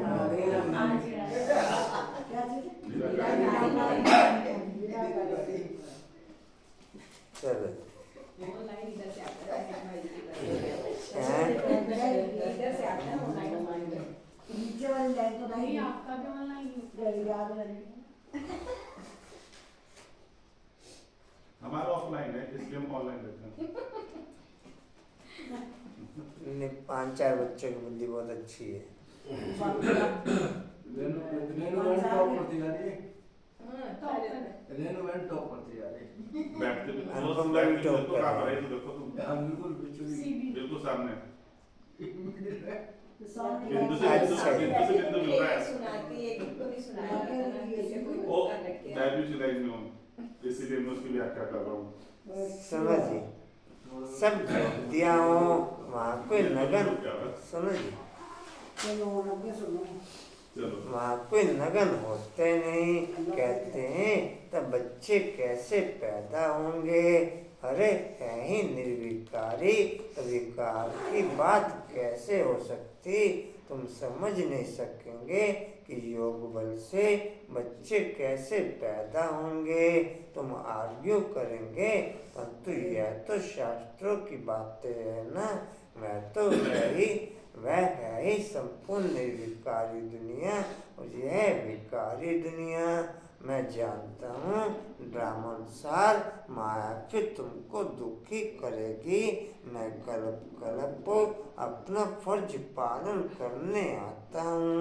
चलो इधर से आता है हैं? इधर से आता है ऑनलाइन। नीचे वाली लाइन तो नहीं, आपका भी ऑनलाइन याद नहीं। हमारा ऑफलाइन है, इसलिए हम ऑनलाइन रहते हैं। ने 5-4 बच्चों की बुद्धि बहुत अच्छी है। बैठते भी अनुपम भाई भी टॉप कर रहे हैं। देखो तुम बिल्कुल सामने सामने बिंदु से बिंदु मिल रहा है। सुनाती है, किनको नहीं सुनाती वो डायबिटीज लाइन में हूँ, इसीलिए मैं उसकी व्याख्या कर रहा हूँ। समझिए, सब दिया हो वहाँ कोई नगन, सुनो जी, चलो आगे सुनो। चलो वहाँ कोई नगन होते नहीं। कहते हैं तब बच्चे कैसे पैदा होंगे, अरे है ही निर्विकारी, तो विकार की बात कैसे हो सकती। तुम समझ नहीं सकेंगे कि योग बल से बच्चे कैसे पैदा होंगे। तुम आर्ग्यू करेंगे, परंतु यह तो शास्त्रों की बातें है ना। मैं तो वह है ही संपूर्ण निर्विकारी दुनिया, और यह विकारी दुनिया। मैं जानता हूँ ड्रामानुसार माया फिर तुमको दुखी करेगी। मैं कल्प कल्प अपना फर्ज पालन करने आता हूँ।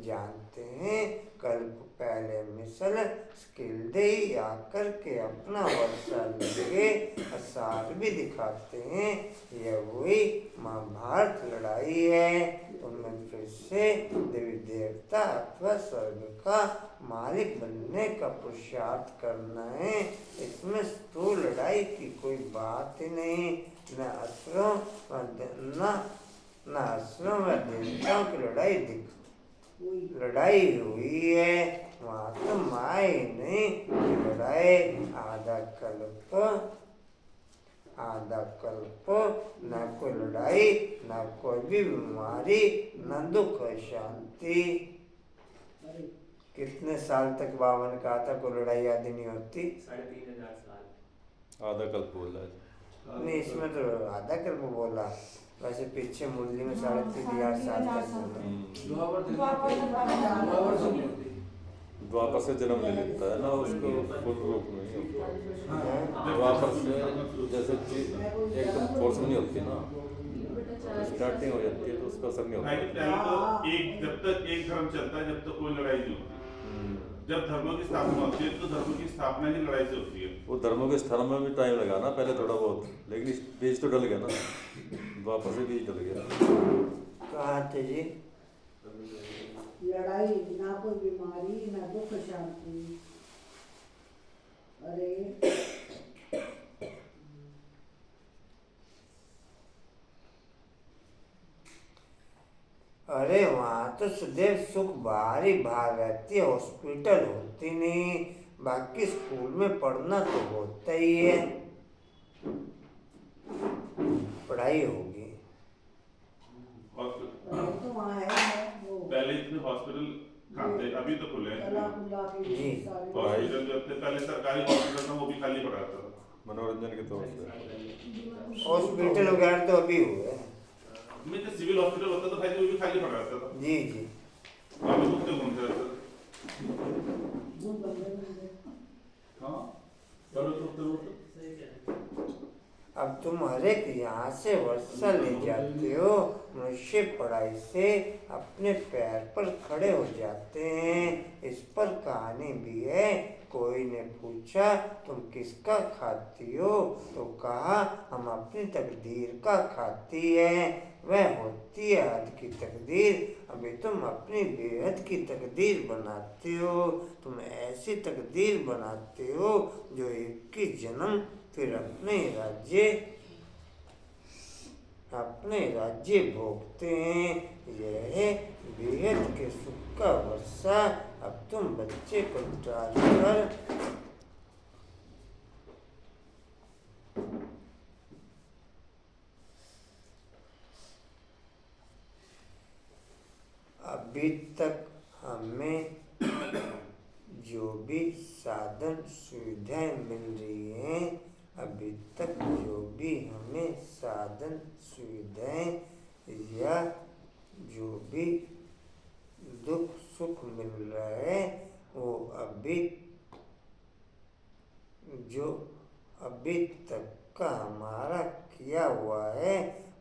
जानते हैं कल्प पहले मिसल स्किल्दे आकर के अपना वर्षा लेंगे, असार भी दिखाते हैं। यह वही महाभारत लड़ाई है। तुम्हें फिर से देवी देवता अथवा स्वर्ग का मालिक बनने का पुरुषार्थ करना है। इसमें स्थूल लड़ाई की कोई बात ही नहीं। न असुरों व देवताओं की लड़ाई हुई है। वहाँ तो माए नहीं लड़ाई। आधा कल्प न कोई लड़ाई, न कोई भी बीमारी, न दुख शांति। कितने साल तक बाबा ने कहा था कोई लड़ाई आदि नहीं होती। 3500 साल। आधा कल्प बोल रहा है। नहीं, इसमें तो आधा कल्प बोला, वैसे पीछे मुरली में 3500 साल तक बोला। द्वापर से जन्म ले लेता है ना, उसको फुल रूप में नहीं होता। द्वापर से जैसे चीज एकदम फोर्स में नहीं होती ना, स्टार्टिंग हो जाती है तो उसका असर नहीं होता। पहले तो जब तक एक धर्म चलता है, जब तक कोई लड़ाई नहीं होती। जब धर्मों की स्थापना होती है तो धर्म की स्थापना ही लड़ाई से होती है। वो धर्मों के स्थान में भी टाइम लगा ना पहले थोड़ा बहुत, लेकिन इस बीज तो डल गया ना, द्वापर से बीज डल गया। कहाँ थे जी? लड़ाई ना कोई बीमारी ना दुख शांति। अरे अरे वहाँ तो सदैव सुख बाहरी बाहर रहती है, हॉस्पिटल होती नहीं। बाकी स्कूल में पढ़ना तो होता ही है, पढ़ाई होगी। हॉस्पिटल तो वहाँ है वो पहले इतने हॉस्पिटल कहाँ थे, अभी तो खुले हैं। कला कुला के जी। सारे हॉस्पिटल जो थे पहले सरकारी हॉस्पिटल था वो भी खाली पड़ा था। मनोरंजन के तौर से हॉस्पिटल वगैरह तो अभी हुए हैं। में जो सिविल हॉस्पिटल होता था भाई वो भी खाली पड़ा रहता था। जी जी। अभी घूमते घूमते रहता था। वो बंदे बंदे हाँ चलो तो अब तुम हर एक यहाँ से वर्षा ले जाते हो, मनुष्य पढ़ाई से अपने पैर पर खड़े हो जाते हैं। इस पर कहानी भी है। कोई ने पूछा तुम किसका खाती हो, तो कहा हम अपनी तकदीर का खाती है। वह होती है हद की तकदीर, अभी तुम अपनी बेहद की तकदीर बनाते हो। तुम ऐसी तकदीर बनाते हो जो एक ही जन्म फिर अपने राज्य भोगते हैं। यह है बेहद के सुख का वर्षा। अब तुम बच्चे को डालकर अभी तक हमें जो भी साधन सुविधाएं मिल रही हैं, अभी तक जो भी हमें साधन सुविधाएं या जो भी दुख सुख मिल रहा है, वो अभी तक का हमारा किया हुआ है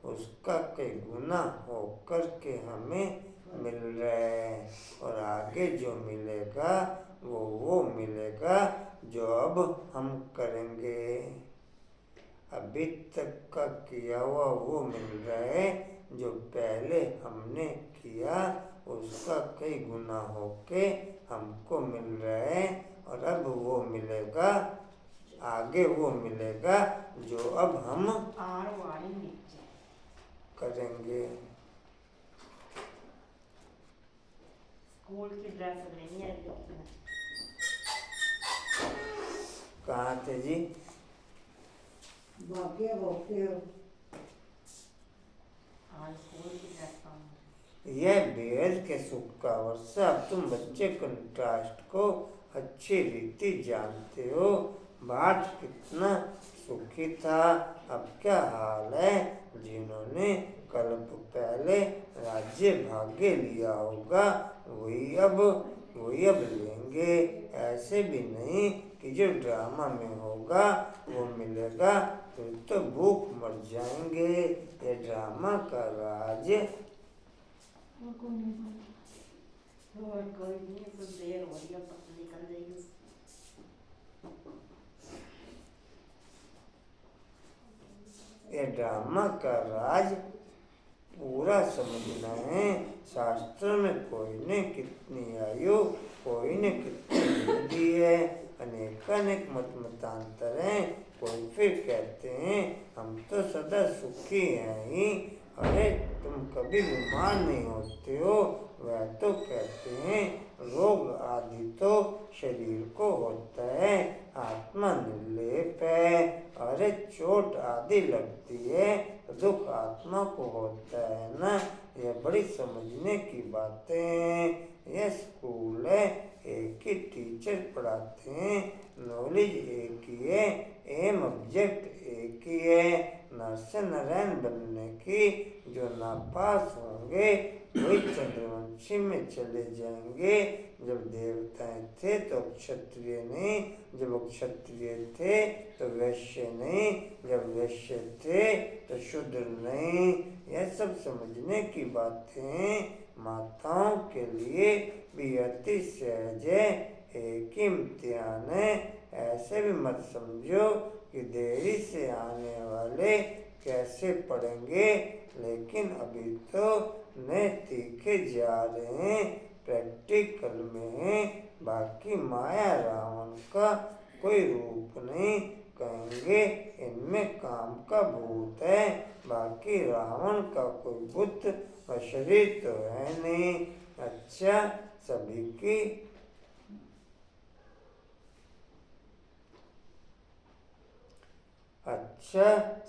उसका कई गुना होकर के हमें मिल रहा है। और आगे जो मिलेगा वो मिलेगा जो अब हम करेंगे। अभी तक का किया हुआ वो मिल रहा है, जो पहले हमने किया उसका कई गुना होके हमको मिल रहा है। और अब वो मिलेगा, आगे वो मिलेगा जो अब हम करेंगे। स्कूल की ड्रेस लेनी है लेकिन कहाँ थे जी? वाक्य भोगते हो। आज स्कूल की ड्रेस पाऊंगी। यह बेहद के सुख का वर्षा। अब तुम बच्चे कंट्रास्ट को अच्छी रीति जानते हो। बाट कितना सुखी था, अब क्या हाल है। जिन्होंने कल्प पहले राज्य भाग्य लिया होगा वही अब लेंगे। ऐसे भी नहीं कि जो ड्रामा में होगा वो मिलेगा, फिर तो भूख मर जाएंगे। ये ड्रामा का राज। और कोई नहीं, तो देर हो रही है, पता निकल जाएगी। ये ड्रामा का राज पूरा समझना है। शास्त्र में कोई ने कितनी आयु, कोई ने कितनी बुद्धि है, अनेक मतांतर हैं। कोई फिर कहते हैं हम तो सदा सुखी हैं ही। अरे तुम कभी बीमार नहीं होते हो। वह तो कहते हैं रोग आदि तो शरीर को होता है, आत्मा निर्लेप है। अरे चोट आदि लगती है, दुख आत्मा को होता है ना। यह बड़ी समझने की बातें हैं। यह स्कूल है, एक ही टीचर पढ़ाते हैं, नॉलेज एक ही है, एम ऑब्जेक्ट एक ही है। नरसिंह नारायण बनने की जो नापास होंगे वही चंद्रवंशी में चले जाएंगे। जब देवताएं थे तो क्षत्रिय नहीं, जब क्षत्रिय थे तो वैश्य नहीं, जब वैश्य थे तो शूद्र नहीं। यह सब समझने की बातें हैं। माताओं के लिए भी अति सहज है, एक ही इम्तिहान है। ऐसे भी मत समझो कि देरी से आने वाले कैसे पढ़ेंगे, लेकिन अभी तो नए तीखे जा रहे हैं, प्रैक्टिकल में हैं। बाकी माया रावण का कोई रूप नहीं, कहेंगे इनमें काम का भूत है, बाकी रावण का कोई बुत व शरीर तो है नहीं। अच्छा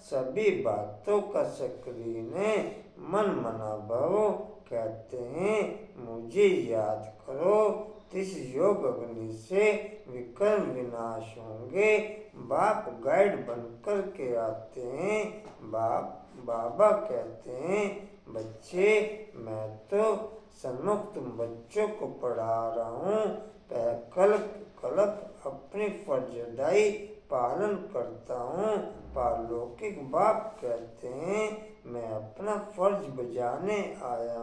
सभी बातों का सक्रिय ने मन मना भवो, कहते हैं मुझे याद करो, इस योग अग्नि से विकर्म विनाश होंगे। बाप गाइड बनकर के आते हैं, बाबा कहते हैं बच्चे मैं तो सन्मुख तुम बच्चों को पढ़ा रहा हूँ, कलक अपनी फर्जदाई पालन करता हूँ। पारलौकिक बाप कहते हैं मैं अपना फर्ज बजाने आया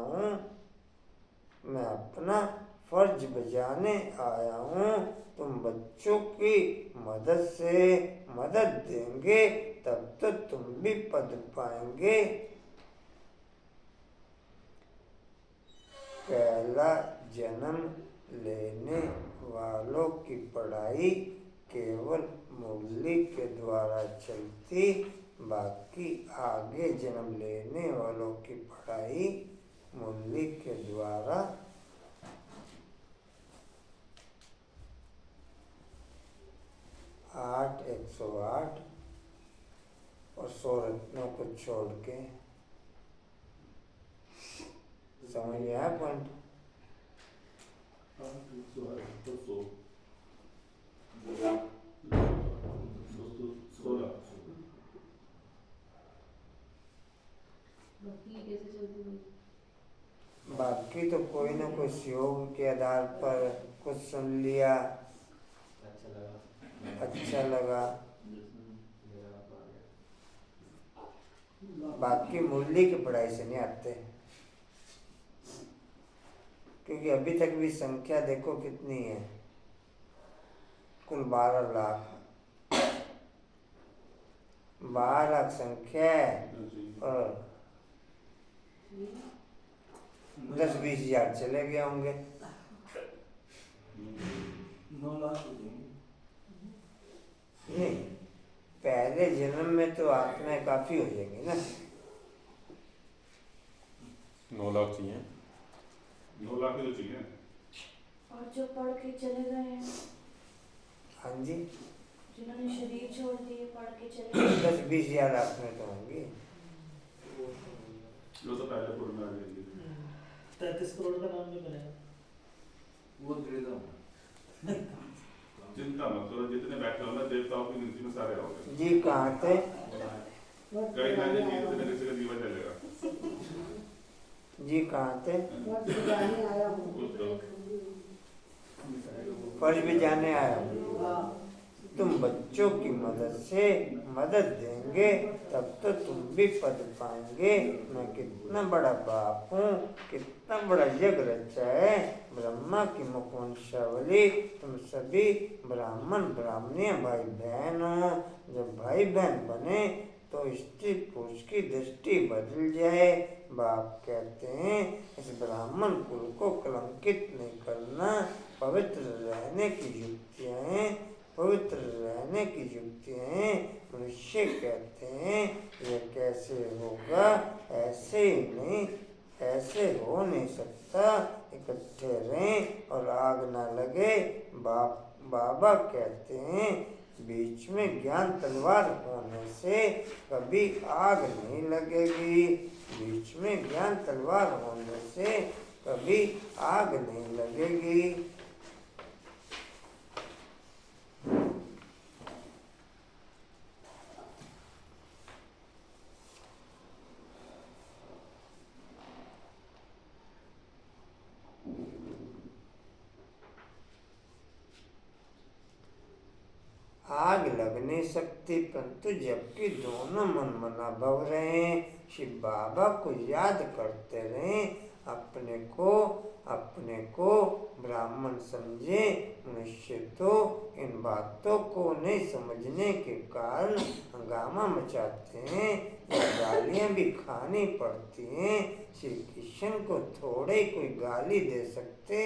हूँ, तुम बच्चों की मदद देंगे तब तो तुम भी पद पाएंगे। पहला जन्म लेने वालों की पढ़ाई केवल मुरली के द्वारा चलती, बाकी आगे जन्म लेने वालों की पढ़ाई मुरली के द्वारा 108 और 100 रत्नों को छोड़ के, समझ में आया पॉइंट? बाकी तो कोई ना कोई योग के आधार पर कुछ सुन लिया, अच्छा लगा, बाकी मुरली की पढ़ाई से नहीं आते, क्योंकि अभी तक भी संख्या देखो कितनी है, कुल 12 लाख संख्या है और 10-20 हजार चले गए होंगे। 9 लाख नहीं, पहले जन्म में तो आत्माएं काफी हो जाएंगी ना। 9 लाख चाहिए, 9 लाख तो चाहिए। और जो पढ़ के चले गए हैं, हाँ जी, जिन्होंने शरीर छोड़ दिए पढ़ के चले गए, 10-20 हजार आत्माएं तो होंगी। जो तो पहले पूर्ण में आ जाएगी। 33 करोड़ का नाम नहीं बनेगा। वो त्रिदम चिंता मत करो, जितने बैठे हो ना देवताओं की गिनती में सारे आओगे। जी कहाँ थे? कहीं ना कहीं किसी न किसी का जीवन चलेगा। जी कहाँ थे? फर्ज बजाने आया हूँ। कुछ तो फर्ज भी जाने आया हूँ। तुम बच्चों की मदद देंगे तब तो तुम भी पद पाएंगे। मैं कितना बड़ा बाप हूँ, कितना बड़ा यज्ञ रचा है, ब्रह्मा की मुखवंशावली, तुम सभी ब्राह्मण ब्राह्मणी भाई बहन हो। जब भाई बहन बने तो स्त्री पुरुष की दृष्टि बदल जाए। बाप कहते हैं इस ब्राह्मण कुल को कलंकित नहीं करना, पवित्र रहने की युक्तियाँ हैं, पवित्र रहने की युक्तियाँ हैं। मनुष्य कहते हैं यह कैसे होगा, ऐसे हो नहीं सकता, इकट्ठे रहें और आग ना लगे। बाबा कहते हैं बीच में ज्ञान तलवार होने से कभी आग नहीं लगेगी, बीच में ज्ञान तलवार होने से कभी आग नहीं लगेगी। आग लग नहीं सकती, परंतु जबकि दोनों मन मना भव रहे, शिव बाबा को याद करते रहें अपने को ब्राह्मण समझे। मनुष्य तो इन बातों को नहीं समझने के कारण हंगामा मचाते हैं या गालियां भी खानी पड़ती हैं। श्री कृष्ण को थोड़े कोई गाली दे सकते।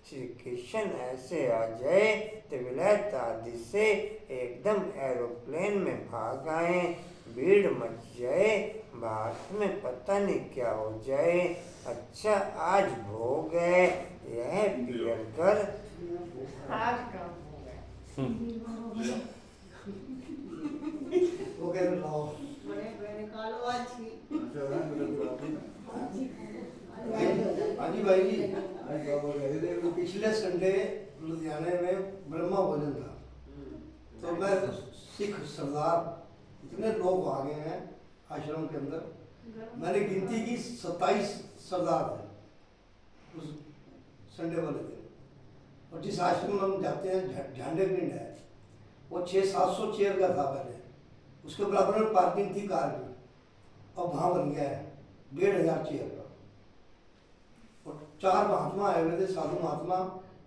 श्री कृष्ण ऐसे आ जाए तो विलायत आदि से एकदम एरोप्लेन में भाग आए, भीड़ मच जाए, भारत में पता नहीं क्या हो जाए। अच्छा आज भोग है, यह पियर कर आज का वो कह रहे लाओ बड़े निकालो आज की हाजी भाई जी, पिछले संडे लुधियाने में ब्रह्मा भोजन था, तो मैं सिख सरदार इतने लोग आ गए हैं आश्रम के अंदर, मैंने गिनती की 27 सरदार थे उस संडे वाले दिन। और जिस आश्रम में हम जाते हैं झंडे पिंड है, वो 600-700 चेयर का था पहले, उसके बराबर में पार्किंग थी कार की, और वहाँ बन गया है 1500 चेयर का। और 4 महात्मा आए हुए थे, साधु महात्मा,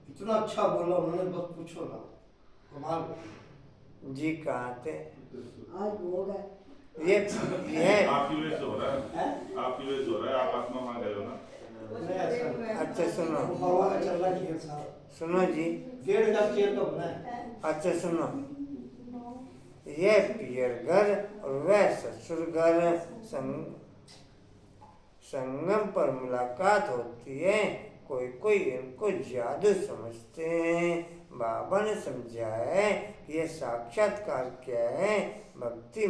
इतना अच्छा बोला उन्होंने, बस पूछो ना, कमाल। जी कहाँ थे? आज भोग है। ये आपकी वजह से हो रहा है, आपकी वजह से हो रहा है, आप आत्मा वहाँ गए हो ना। अच्छा सुनो, बाबा का चल रहा है चेयर साहब, सुनो जी, 1500 चेयर का बना है। अच्छा सुनो, यह पियर घर और वह ससुर घर, संगम पर मुलाकात होती है। कोई इनको जादू समझते हैं। बाबा ने समझाया है कि यह साक्षात्कार क्या है। भक्ति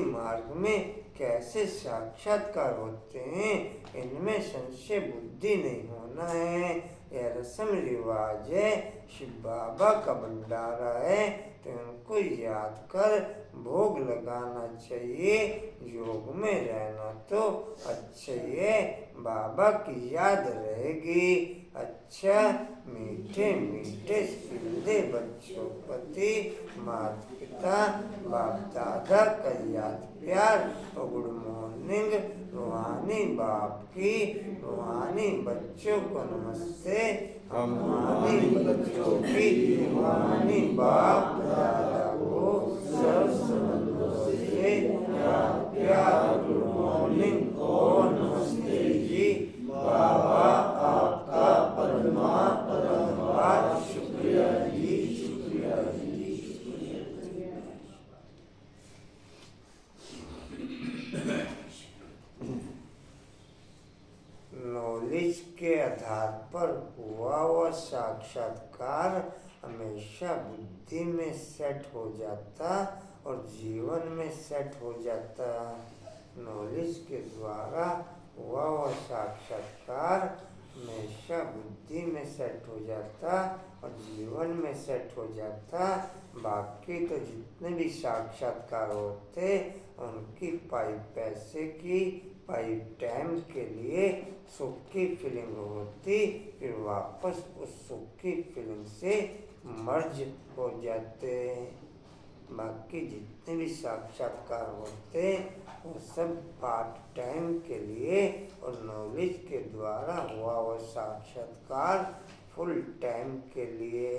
मार्ग में कैसे साक्षात्कार होते हैं, इनमें संशय बुद्धि नहीं होना है। यह रस्म रिवाज है, शिव बाबा का भंडारा है, तो उनको याद कर भोग लगाना चाहिए। योग में रहना तो अच्छा है, बाबा की याद रहेगी। अच्छा मीठे मीठे सीधे बच्चों प्रति माता पिता बाप दादा का याद प्यार और गुड मॉर्निंग। रूहानी बाप की, रूहानी बच्चों को नमस्ते। हम रूहानी बच्चों की, रूहानी बाप दादा को सब संबंधों से प्यार गुड मॉर्निंग और नमस्ते जी। बाबा आपका पद्मा शुक्रिया जी, शुक्रिया जी, शुक्रिया। नॉलेज के आधार पर हुआ साक्षात्कार हमेशा बुद्धि में सेट हो जाता और जीवन में सेट हो जाता। नॉलेज के द्वारा हुआ साक्षात्कार हमेशा बुद्धि में सेट हो जाता और जीवन में सेट हो जाता। बाकी तो जितने भी साक्षात्कार होते उनकी पाई पैसे की, पाई टाइम के लिए सुख की फीलिंग होती, फिर वापस उस सुख की फीलिंग से मर्ज हो जाते। बाकी जितने भी साक्षात्कार होते वो सब पार्ट टाइम के लिए, और नॉलेज के द्वारा हुआ वो साक्षात्कार फुल टाइम के लिए।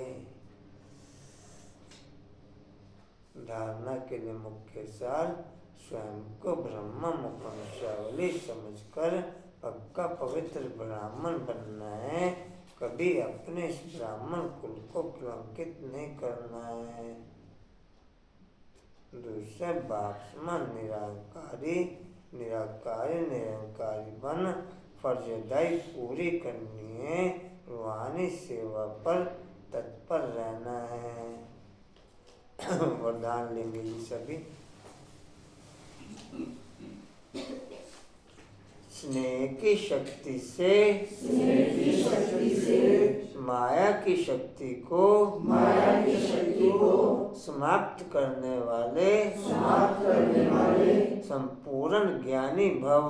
धारणा के लिए मुख्य सार स्वयं को ब्रह्म मुखवंशावली समझकर पक्का पवित्र ब्राह्मण बनना है। कभी अपने इस ब्राह्मण कुल को कलंकित नहीं करना है। दूसरा बापसमान निराकारी बन फर्जदाई पूरी करनी है। रूहानी सेवा पर तत्पर रहना है। वरदान लेंगे जी सभी। स्नेह की शक्ति से माया की शक्ति को समाप्त करने वाले संपूर्ण ज्ञानी भव।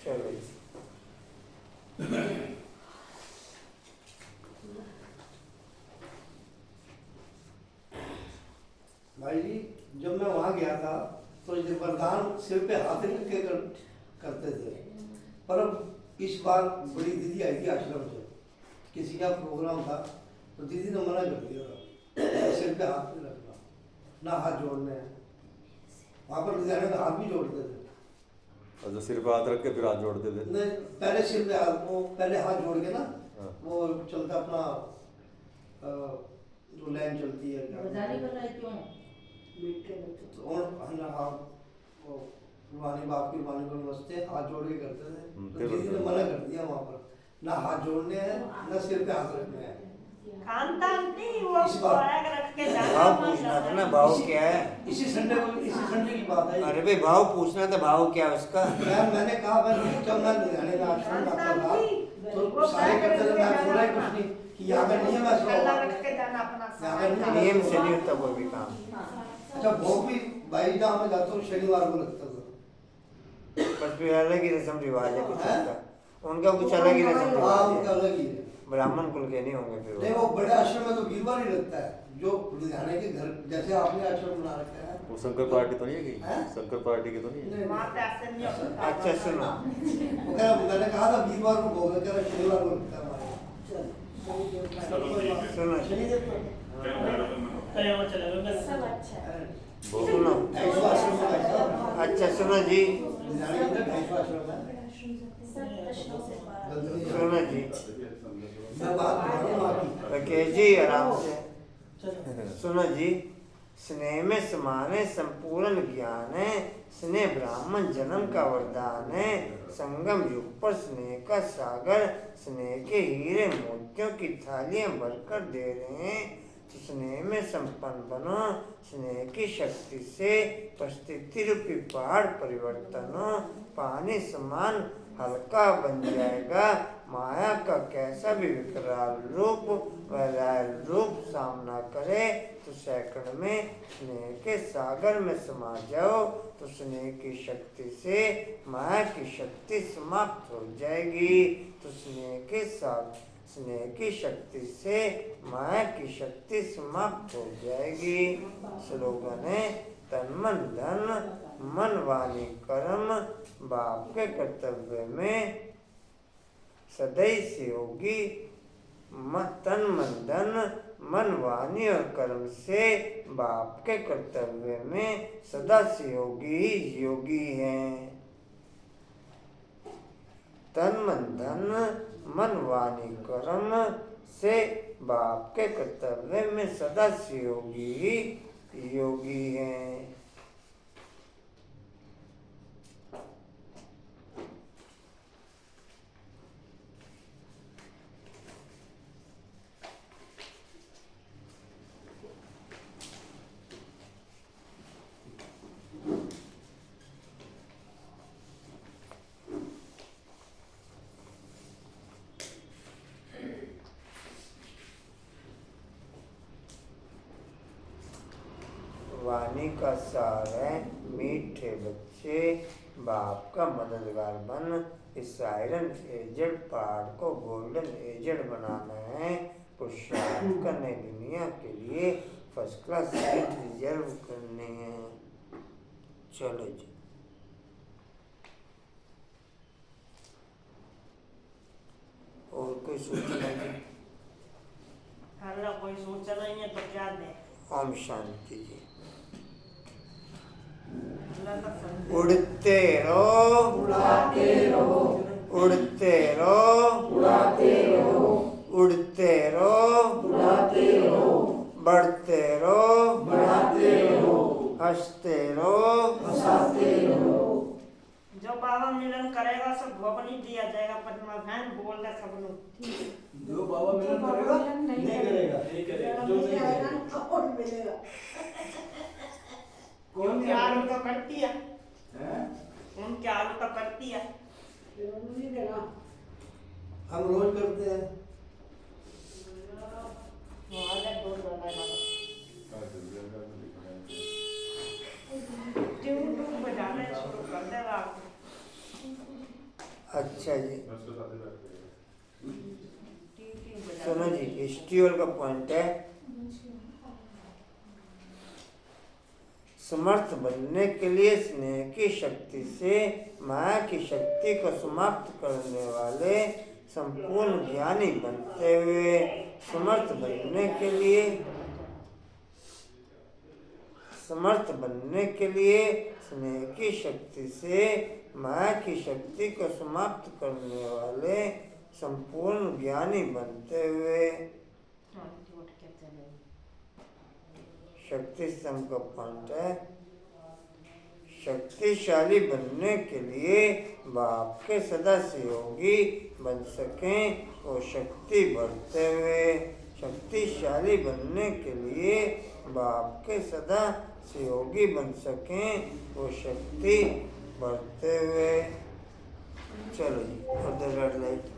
चलो सिर पे हाथ रख के करते थे। पर अब इस बार बड़ी दीदी आई थी आश्रम से, किसी का प्रोग्राम था तो दीदी ने मना कर दिया था सिर पे हाथ नहीं रखना, ना हाथ जोड़ने हैं। वहाँ पर लुधियाने में हाथ भी जोड़ते थे। और जो सिर पे हाथ रख के फिर हाथ जोड़ते थे? नहीं, पहले सिर पे हाथ, वो पहले हाथ जोड़ के ना वो चलता अपना जो लाइन चलती है बजाने कर रहा है क्यों? तो और वो रुहानी बाप की रुहानी को नमस्ते हाथ जोड़ के करते थे। तो दीदी ने मना कर दिया वहाँ पर, ना हाथ जोड़ने हैं ना सिर पे हाथ रखने हैं। कांता आंटी वो बैग रख के जाना। भाव पूछना था ना, भाव क्या है? इसी संडे की बात है। अरे भाई भाव पूछना था, भाव क्या है उसका? मैंने कहा जब मैं लुधियाने में आश्रम आता था तो सारे करते थे, मैं बोला ही कुछ नहीं कि यहाँ पर नहीं है, मैं गला रख के जाना अपना नियम से नहीं होता कोई भी काम। अच्छा भोग भी भाई जहाँ मैं जाता हूँ शनिवार को लगता था। बस फिर अलग ही रस्म रिवाज है कुछ उनका, उनका कुछ अलग ही रस्म हाँ रिवाज उनका है। अलग ही है। ब्राह्मण कुल के नहीं होंगे फिर नहीं वो बड़े आश्रम में तो वीरवार ही लगता है, जो लुधियाने के घर जैसे आपने आश्रम बना रखा है। वो शंकर पार्टी तो नहीं है हैं? शंकर पार्टी की तो नहीं है? वहाँ पे ऐसे नहीं होता। अच्छा सुनो, वो कह रहा मैंने कहा था वीरवार को भोग है, कह रहा शनिवार को लगता है हमारे। सुनो सब अच्छा है। सुनो, 250 आश्रम में ऐसा अच्छा सुनो जी, लुधियाने के अंदर 250 आश्रम है। सब प्रश्नों से पार। सुनो जी, मैं बात कर रहा हूँ आपकी। रकेश जी आराम से सुनो जी। स्नेह में समाने संपूर्ण ज्ञान है, स्नेह ब्राह्मण जन्म का वरदान है, संगम युग पर स्नेह का सागर, स्नेह के हीरे मोतियों की थालियां भरकर दे रहे हैं। तो स्नेह में संपन्न बनो, स्नेह की शक्ति से परिस्थिति रूपी पहाड़ परिवर्तन हो, पानी समान हल्का बन जाएगा। माया का कैसा भी विकराल रूप व लाल रूप सामना करे तो सेकंड में स्नेह के सागर में समा जाओ। तो स्नेह की शक्ति से माया की शक्ति समाप्त हो जाएगी। तो स्नेह की शक्ति से माया की शक्ति समाप्त हो जाएगी। स्लोगन है तन मन धन मन वाणी कर्म, बाप के कर्तव्य में सदैव सहयोगी। तन मन धन मन वाणी और कर्म से बाप के कर्तव्य में सदा सहयोगी ही योगी हैं। तन मन धन मन वाणी कर्म से बाप के कर्तव्य में सदा सहयोगी ही योगी हैं। वाणी का सार है मीठे बच्चे बाप का मददगार बन, इस आयरन एजेड पहाड़ को गोल्डन एजेड बनाना है। पुरुषार्थ करने दुनिया के लिए फर्स्ट क्लास सीट रिजर्व करनी है। चलो जी और कोई सूचना की? अल्लाह कोई सोचा नहीं है तो क्या दे। ओम शांति जी। अल्लाह का संदेश। उड़ते रहो उड़ाते रहो उड़ते रहो उड़ाते रहो उड़ते रहो उड़ाते रहो बढ़ते रहो बढ़ाते रहो हंसते रहो हंसाते रहो। जो बाबा मिलन करेगा सब भोग नहीं दिया जाएगा। पद्मा बहन बोल रहा सब लोग। जो बाबा मिलन करेगा नहीं करेगा। नहीं करेगा। जो नहीं करेगा और मिलेगा। कौन के आलू तो करती है। हैं? उनके आलू तो करती है। नहीं देना। हम रोज करते हैं। ट्यून बजाने शुरू कर देगा। अच्छा जी ट्यून बजाने। सुनो जी, हिस्ट्री का पॉइंट है समर्थ बनने के लिए स्नेह की शक्ति से माया की शक्ति को समाप्त करने वाले संपूर्ण ज्ञानी बनते हुए समर्थ बनने के लिए स्नेह की शक्ति से माया की शक्ति को समाप्त करने वाले संपूर्ण ज्ञानी बनते हुए शक्ति स्तंभ का पॉइंट है। शक्तिशाली बनने के लिए बाप के सदा सहयोगी बन सकें वो शक्ति बढ़ते हुए शक्तिशाली बनने के लिए बाप के सदा सहयोगी बन सकें वो शक्ति बढ़ते हुए। चलो जी उधर रेड लाइट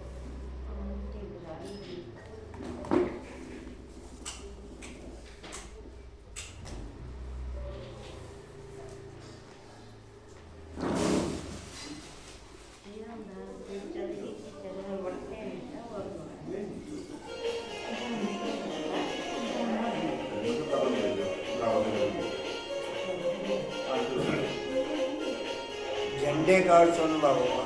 झंडे का और सोन बाबू का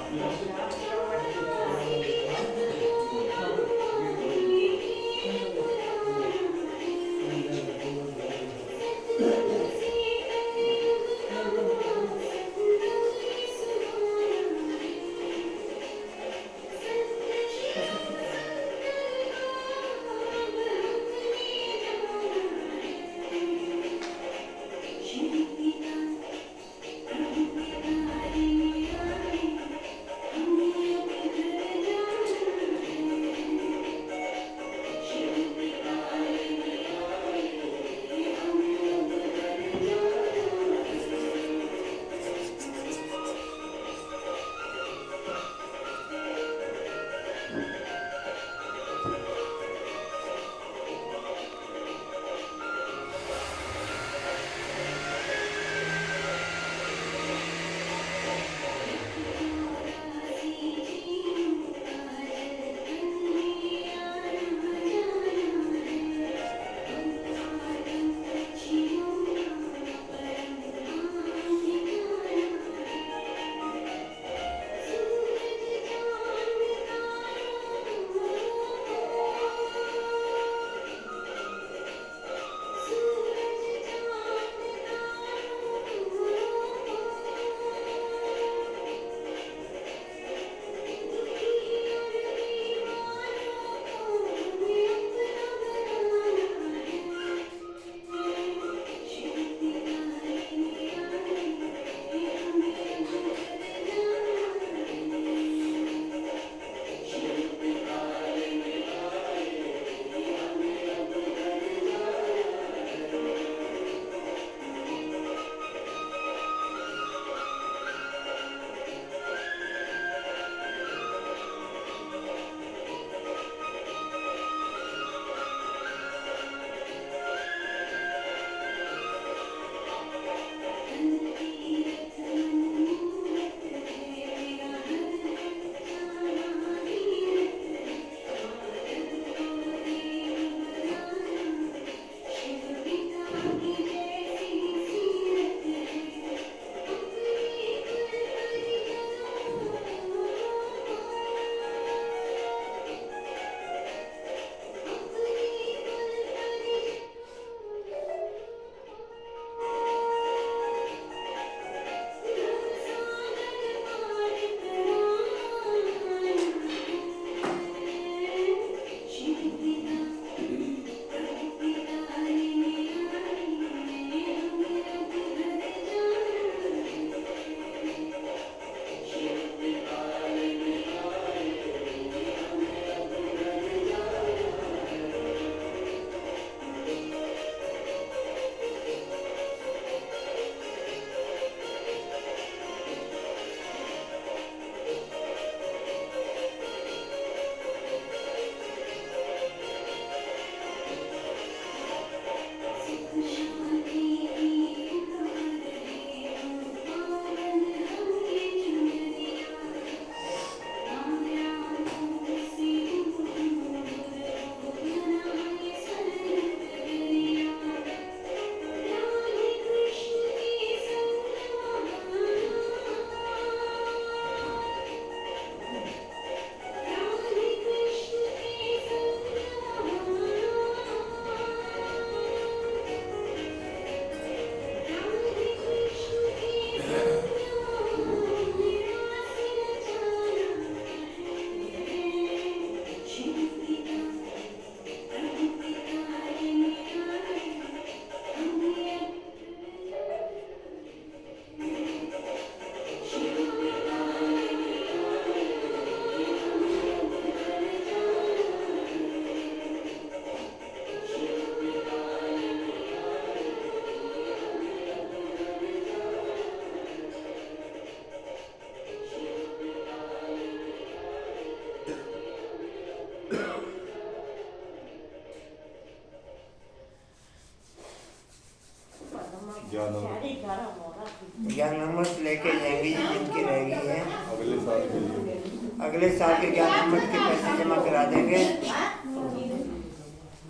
अगले साल के ज्ञान अमृत के पैसे जमा करा देंगे।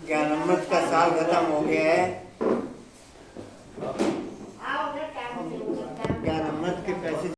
ज्ञान अमृत का साल खत्म हो गया है,